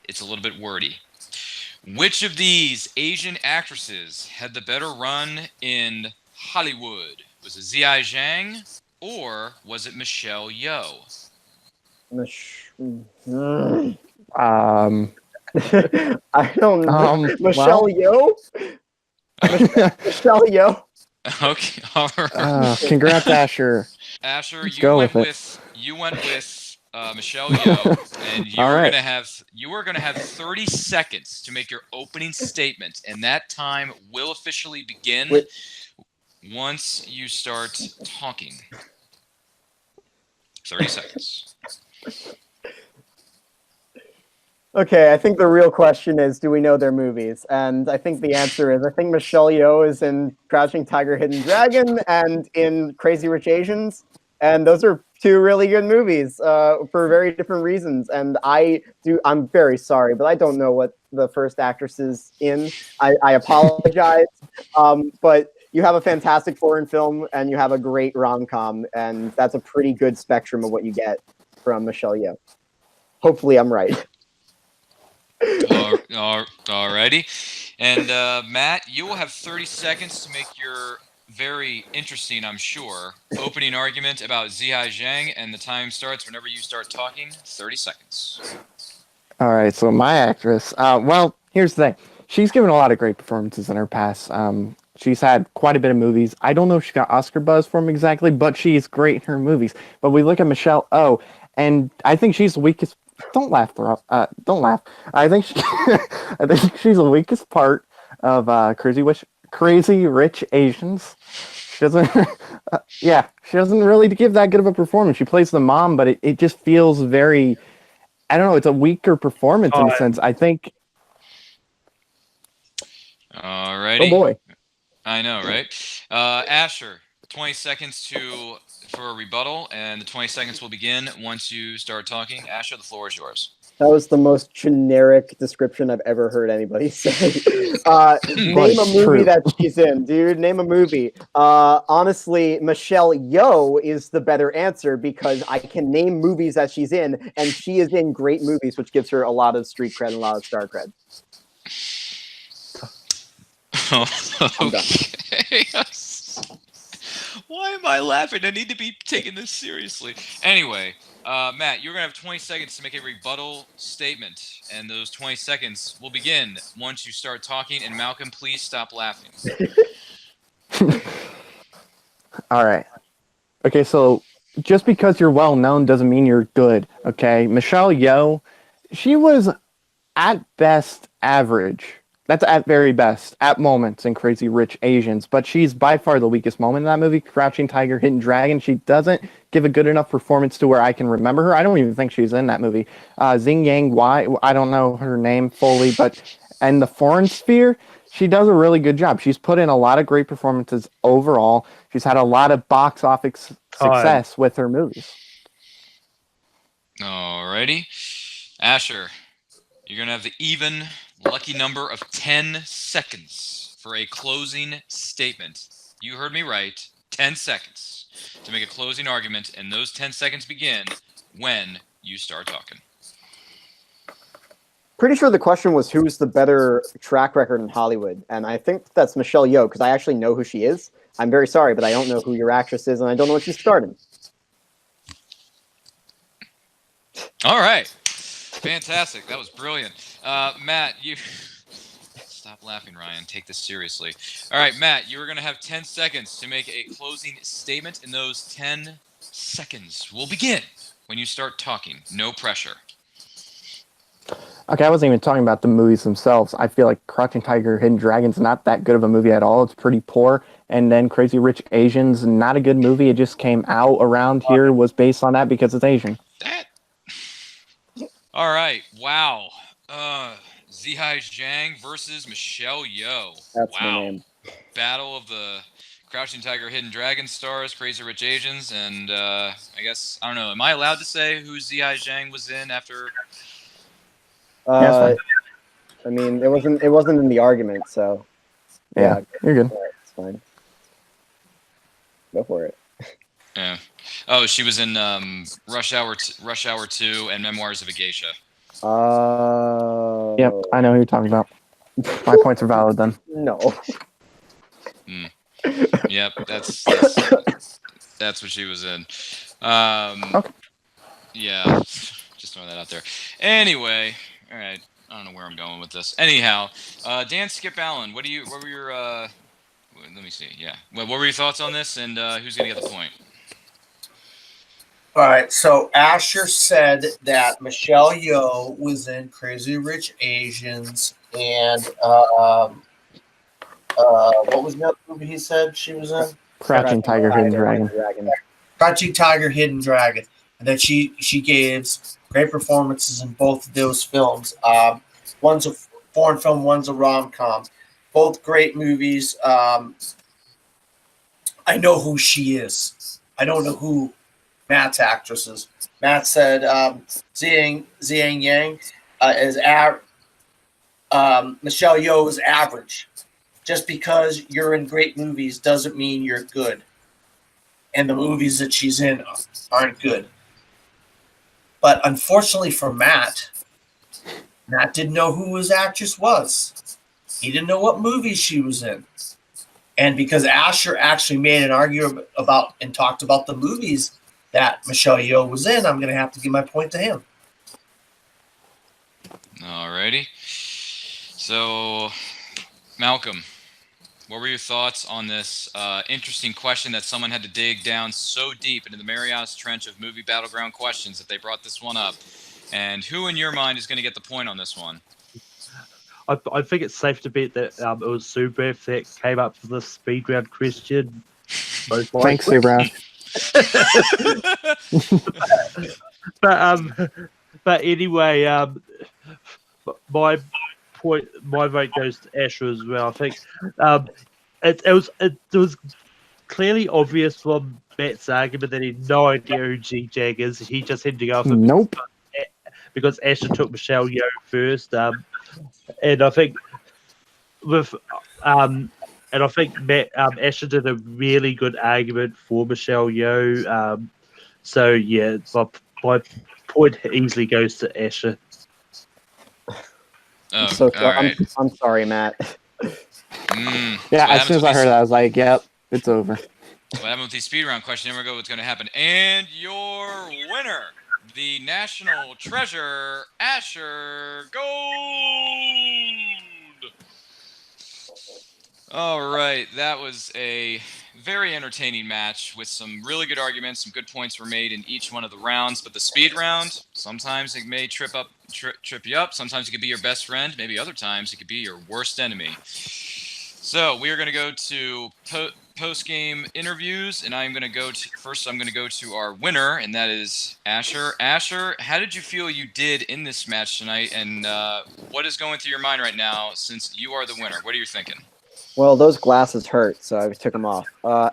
It's a little bit wordy. Which of these Asian actresses had the better run in Hollywood? Was it Ziyi Zhang or was it Michelle Yeoh? I don't know. Michelle well. Yeoh? Michelle Yeoh? Okay, all right. Congrats, Asher. Asher, Let's you go went with it. with Michelle Yeoh, and you All are right. gonna have 30 seconds to make your opening statement, and that time will officially begin Wait. once you start talking. 30 seconds. Okay, I think the real question is, do we know their movies? And I think the answer is, I think Michelle Yeoh is in Crouching Tiger, Hidden Dragon and in Crazy Rich Asians. And those are two really good movies for very different reasons. And I'm very sorry, but I don't know what the first actress is in. I apologize. But you have a fantastic foreign film and you have a great rom-com. And that's a pretty good spectrum of what you get from Michelle Yeoh. Hopefully I'm right. Alrighty. And Matt, you will have 30 seconds to make your very interesting, I'm sure, opening argument about Zihai Zhang, and the time starts whenever you start talking. 30 seconds. All right, so my actress. Well, here's the thing. She's given a lot of great performances in her past. She's had quite a bit of movies. I don't know if she got Oscar buzz from exactly, but she's great in her movies. But we look at Michelle Oh, and I think she's the weakest. Don't laugh, don't laugh. I think I think she's the weakest part of Crazy Rich Asians. She doesn't. She doesn't really give that good of a performance. She plays the mom, but it just feels very. I don't know. It's a weaker performance in a sense. I think. Alrighty. Oh boy. I know, right? Asher, 20 seconds for a rebuttal, and the 20 seconds will begin once you start talking. Asher, the floor is yours. That was the most generic description I've ever heard anybody say. Name a movie that she's in, dude. Name a movie. Honestly, Michelle Yeoh is the better answer because I can name movies that she's in, and she is in great movies, which gives her a lot of street cred and a lot of star cred. I'm done. Okay. Why am I laughing? I need to be taking this seriously. Anyway, Matt, you're going to have 20 seconds to make a rebuttal statement, and those 20 seconds will begin once you start talking. And Malcolm, please stop laughing. All right. Okay, so just because you're well known doesn't mean you're good. Okay, Michelle Yeoh, she was at best average. That's at very best, at moments in Crazy Rich Asians, but she's by far the weakest moment in that movie, Crouching Tiger, Hidden Dragon. She doesn't give a good enough performance to where I can remember her. I don't even think she's in that movie. Xing Yang Wai, I don't know her name fully, but in the foreign sphere, she does a really good job. She's put in a lot of great performances overall. She's had a lot of box office success with her movies. Alrighty. Asher, you're going to have the even lucky number of 10 seconds for a closing statement. You heard me right. 10 seconds to make a closing argument, and those 10 seconds begin when you start talking. Pretty sure the question was who's the better track record in Hollywood, and I think that's Michelle Yeoh because I actually know who she is. I'm very sorry, but I don't know who your actress is, and I don't know what she's starting. All right. Fantastic. That was brilliant. Matt, you... Stop laughing, Ryan. Take this seriously. All right, Matt, you are going to have 10 seconds to make a closing statement, and those 10 seconds will begin when you start talking. No pressure. Okay, I wasn't even talking about the movies themselves. I feel like Crouching Tiger, Hidden Dragon's not that good of a movie at all. It's pretty poor. And then Crazy Rich Asians, not a good movie. It just came out around here, was based on that because it's Asian. All right. Wow. Zihai Zhang versus Michelle Yeoh. That's my name. Battle of the Crouching Tiger, Hidden Dragon stars, Crazy Rich Asians, and I guess, I don't know, am I allowed to say who Zihai Zhang was in after... I mean, it wasn't in the argument, so yeah, you're good. It's fine. Go for it. Yeah. Oh, she was in Rush Hour 2 and Memoirs of a Geisha. Yep, I know who you're talking about. My points are valid then. No. Yep, that's what she was in. Okay. Yeah, just throwing that out there. Anyway, all right. I don't know where I'm going with this. Anyhow, Dan Skip Allen, what were your let me see. Yeah. What were your thoughts on this, and who's going to get the point? All right, so Asher said that Michelle Yeoh was in Crazy Rich Asians, and what was the other movie he said she was in? Crouching Tiger, Hidden Dragon. Crouching Tiger, Hidden Dragon, and that she gave great performances in both of those films. One's a foreign film, one's a rom-com. Both great movies. I know who she is. I don't know who Matt's actress is. Matt said Zhang Yang is Michelle Yeoh is average. Just because you're in great movies doesn't mean you're good. And the movies that she's in aren't good. But unfortunately for Matt didn't know who his actress was. He didn't know what movies she was in. And because Asher actually made an argument about and talked about the movies that Michelle Yeoh was in, I'm going to have to give my point to him. Alrighty. So, Malcolm, what were your thoughts on this interesting question that someone had to dig down so deep into the Marianas Trench of movie Battleground questions that they brought this one up? And who in your mind is going to get the point on this one? I think it's safe to bet that it was Subref that came up with this speed round question. Thanks, Subref. But anyway, my vote goes to Asher as well. I think it was clearly obvious from Matt's argument that he had no idea who G-Jag is. He just had to go off Nope. because Asher took Michelle Yeoh first. And I think Asher did a really good argument for Michelle Yeoh. So yeah, my point easily goes to Asher. Oh, So all right. I'm sorry, Matt. Yeah, as soon as I heard that, I was like, "Yep, it's over." What happened with the speed round question? Never go. What's going to happen? And your winner, the national treasure, Asher Gold. All right, that was a very entertaining match with some really good arguments. Some good points were made in each one of the rounds. But the speed round, sometimes it may trip you up. Sometimes it could be your best friend. Maybe other times it could be your worst enemy. So we are going to go to post-game interviews, and I'm going to go to our winner, and that is Asher. Asher, how did you feel you did in this match tonight, and what is going through your mind right now since you are the winner? What are you thinking? Well, those glasses hurt, so I took them off. I'm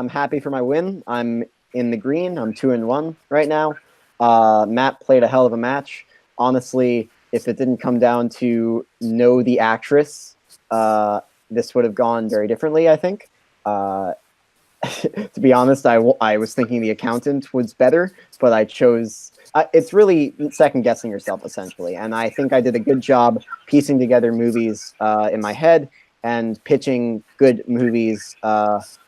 happy for my win. I'm in the green. I'm 2-1 right now. Matt played a hell of a match. Honestly, if it didn't come down to know the actress, this would have gone very differently, I think. To be honest, I was thinking the accountant was better, but I chose... it's really second-guessing yourself, essentially. And I think I did a good job piecing together movies in my head and pitching good movies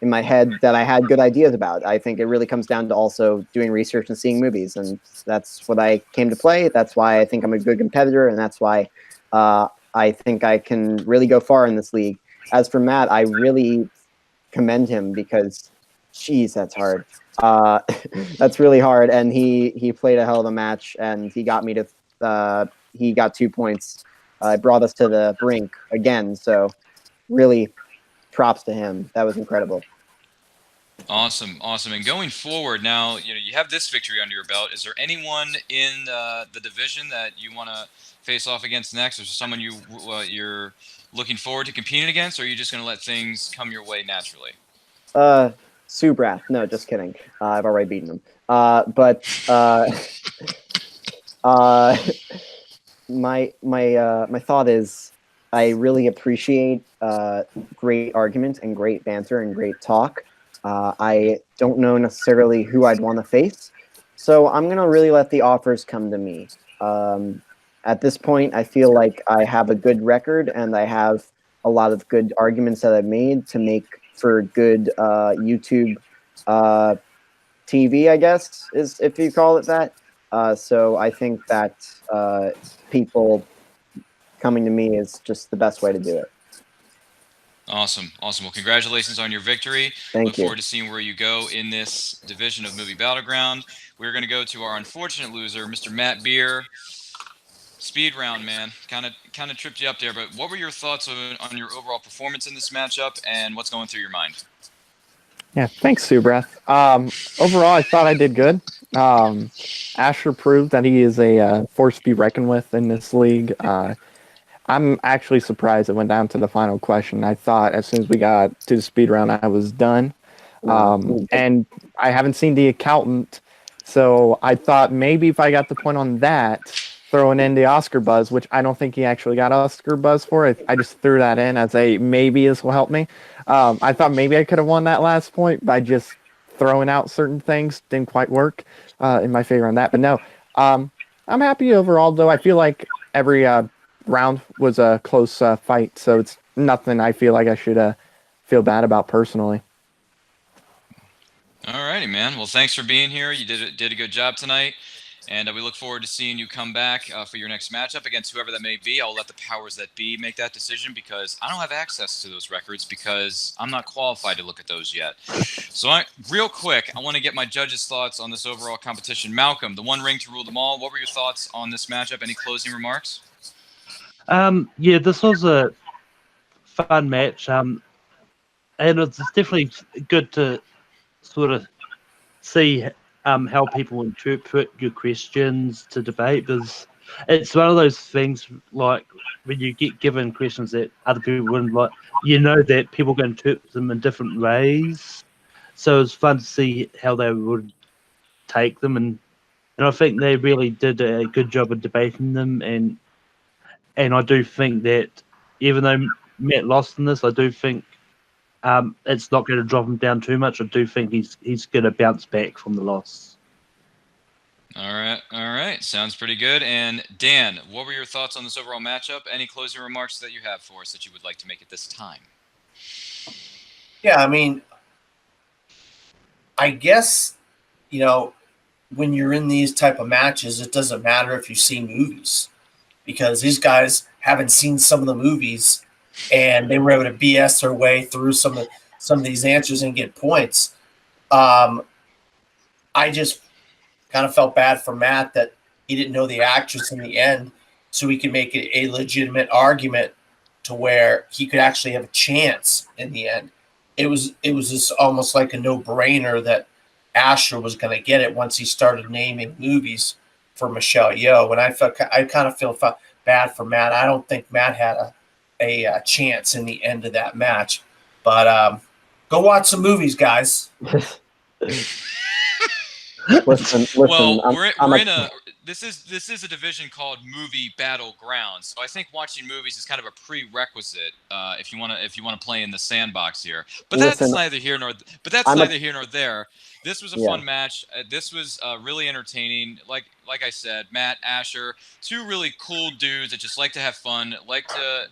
in my head that I had good ideas about. I think it really comes down to also doing research and seeing movies. And that's what I came to play. That's why I think I'm a good competitor. And that's why I think I can really go far in this league. As for Matt, I really commend him because, geez, that's hard. That's really hard, and he played a hell of a match, and he got me to he got 2 points. Brought us to the brink again, so really props to him. That was incredible. Awesome. And going forward now, you have this victory under your belt. Is there anyone in the division that you want to face off against next? Is there someone you're looking forward to competing against, or are you just going to let things come your way naturally? Subrath. No, just kidding. I've already beaten him. My thought is I really appreciate great argument and great banter and great talk. I don't know necessarily who I'd want to face, so I'm going to really let the offers come to me. At this point, I feel like I have a good record and I have a lot of good arguments that I've made to make for good YouTube TV, I guess, is if you call it that. So I think that people coming to me is just the best way to do it. Awesome. Well, congratulations on your victory. Thank Look you. forward to seeing where you go in this division of Movie Battleground. We're going to go to our unfortunate loser, Mr. Matt Beer. Speed round, man. Kind of tripped you up there, but what were your thoughts on your overall performance in this matchup, and what's going through your mind? Yeah, thanks, Subrath. Overall, I thought I did good. Asher proved that he is a force to be reckoned with in this league. I'm actually surprised it went down to the final question. I thought as soon as we got to the speed round, I was done. And I haven't seen the accountant, so I thought maybe if I got the point on that, throwing in the Oscar buzz, which I don't think he actually got Oscar buzz for. I just threw that in as a maybe this will help me. I thought maybe I could have won that last point by just throwing out certain things. Didn't quite work in my favor on that. But no, I'm happy overall, though. I feel like every round was a close fight, so it's nothing I feel like I should feel bad about personally. All righty, man. Well, thanks for being here. You did a good job tonight. And we look forward to seeing you come back for your next matchup against whoever that may be. I'll let the powers that be make that decision because I don't have access to those records because I'm not qualified to look at those yet. So real quick, I want to get my judges' thoughts on this overall competition. Malcolm, the one ring to rule them all. What were your thoughts on this matchup? Any closing remarks? Yeah, this was a fun match. And it's definitely good to sort of see how people interpret your questions to debate, because it's one of those things like when you get given questions that other people wouldn't like, that people can interpret them in different ways. So it's fun to see how they would take them, and I think they really did a good job of debating them, and I do think that even though Matt lost in this, I do think it's not going to drop him down too much. I do think he's going to bounce back from the loss. All right. Sounds pretty good. And Dan, what were your thoughts on this overall matchup? Any closing remarks that you have for us that you would like to make at this time? Yeah, I mean, I guess, when you're in these type of matches, it doesn't matter if you see movies because these guys haven't seen some of the movies and they were able to BS their way through some of these answers and get points. I just kind of felt bad for Matt that he didn't know the actress in the end, so he could make it a legitimate argument to where he could actually have a chance in the end. It was just almost like a no-brainer that Asher was going to get it once he started naming movies for Michelle Yeoh, and I kind of feel bad for Matt. I don't think Matt had a chance in the end of that match, but go watch some movies, guys. Listen. Well, this is a division called Movie Battleground, so I think watching movies is kind of a prerequisite if you want to play in the sandbox here. But that's neither here nor there. This was a fun match. This was really entertaining. Like I said, Matt, Asher, two really cool dudes that just like to have fun, like to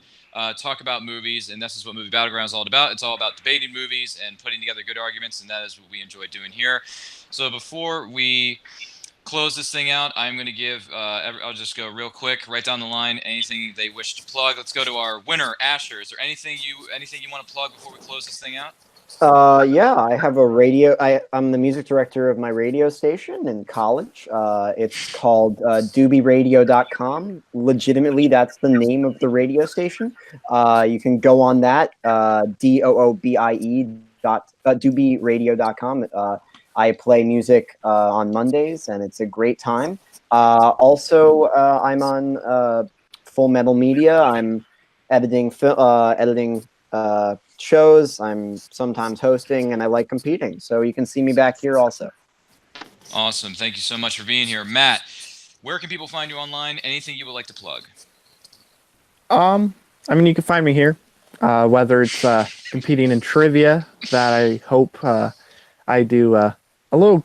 talk about movies, and this is what Movie Battleground is all about. It's all about debating movies and putting together good arguments, and that is what we enjoy doing here. So before we close this thing out, I'm going to give I'll just go real quick, right down the line, anything they wish to plug. Let's go to our winner, Asher. Is there anything you want to plug before we close this thing out? Yeah, I have a radio. I'm the music director of my radio station in college. It's called doobieradio.com. Legitimately, that's the name of the radio station. You can go on that, doobieradio.com. I play music on Mondays, and it's a great time. Also, I'm on Full Metal Media. I'm editing shows. I'm sometimes hosting, and I like competing. So you can see me back here also. Awesome. Thank you so much for being here. Matt, where can people find you online? Anything you would like to plug? You can find me here, whether it's competing in trivia that I hope I do a little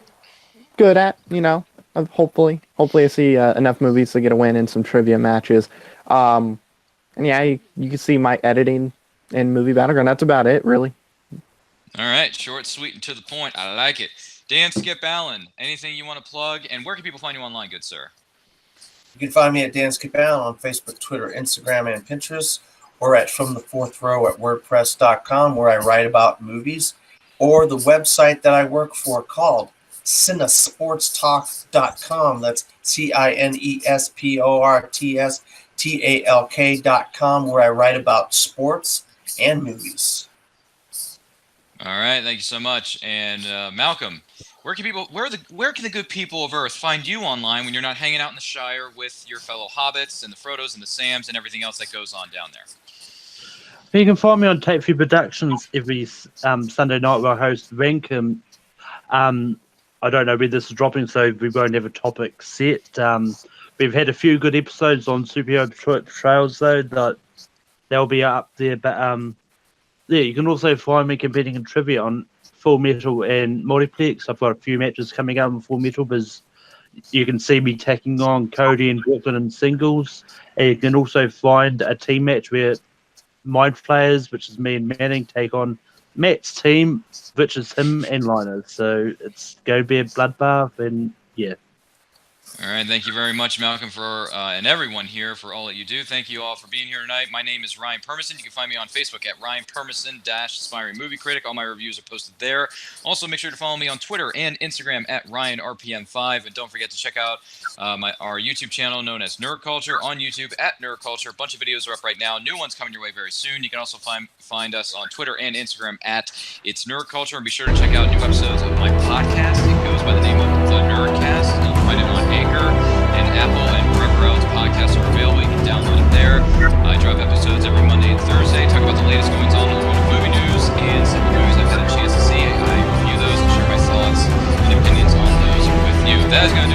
good at, hopefully I see enough movies to get a win in some trivia matches. And yeah, you can see my editing in Movie Battleground. That's about it, really. All right. Short, sweet, and to the point. I like it. Dan Skip Allen, anything you want to plug, and where can people find you online, good sir? You can find me at Dan Skip Allen on Facebook, Twitter, Instagram, and Pinterest, or at From the Fourth Row at WordPress.com, where I write about movies, or the website that I work for called Cinesportstalk.com. That's CINESPORTSTALK.com, where I write about sports and movies. All right, thank you so much. And Malcolm, where can the good people of Earth find you online when you're not hanging out in the Shire with your fellow hobbits and the Frodos and the Sams and everything else that goes on down there? You can find me on Tape Few Productions every Sunday night where I host Rankum. I don't know when this is dropping, so we won't have a topic set. We've had a few good episodes on superhero trails, though, that they'll be up there. But yeah, you can also find me competing in trivia on Full Metal and Multiplex. I've got a few matches coming up in Full Metal, because you can see me taking on Cody and Brooklyn in singles. And you can also find a team match where Mind Players, which is me and Manning, take on Matt's team, which is him and Linus. So it's going to be a bloodbath, and yeah. All right, thank you very much, Malcolm, for and everyone here for all that you do. Thank you all for being here tonight. My name is Ryan Permison. You can find me on Facebook at Ryan Permison Aspiring Movie Critic. All my reviews are posted there. Also, make sure to follow me on Twitter and Instagram at RyanRPM5, and don't forget to check out our YouTube channel known as Nerd Culture on YouTube at Nerd Culture. A bunch of videos are up right now. New ones coming your way very soon. You can also find us on Twitter and Instagram at It's Nerd Culture, and be sure to check out new episodes of my podcast. It goes by the name of The Nerdcast. You can find it on Anchor and Apple and wherever else podcasts are available. You can download it there. I drop episodes every Monday and Thursday, talk about the latest goings on in the world of movie news and some movies I've had a chance to see. I review those and share my thoughts and opinions on those with you. That is going to do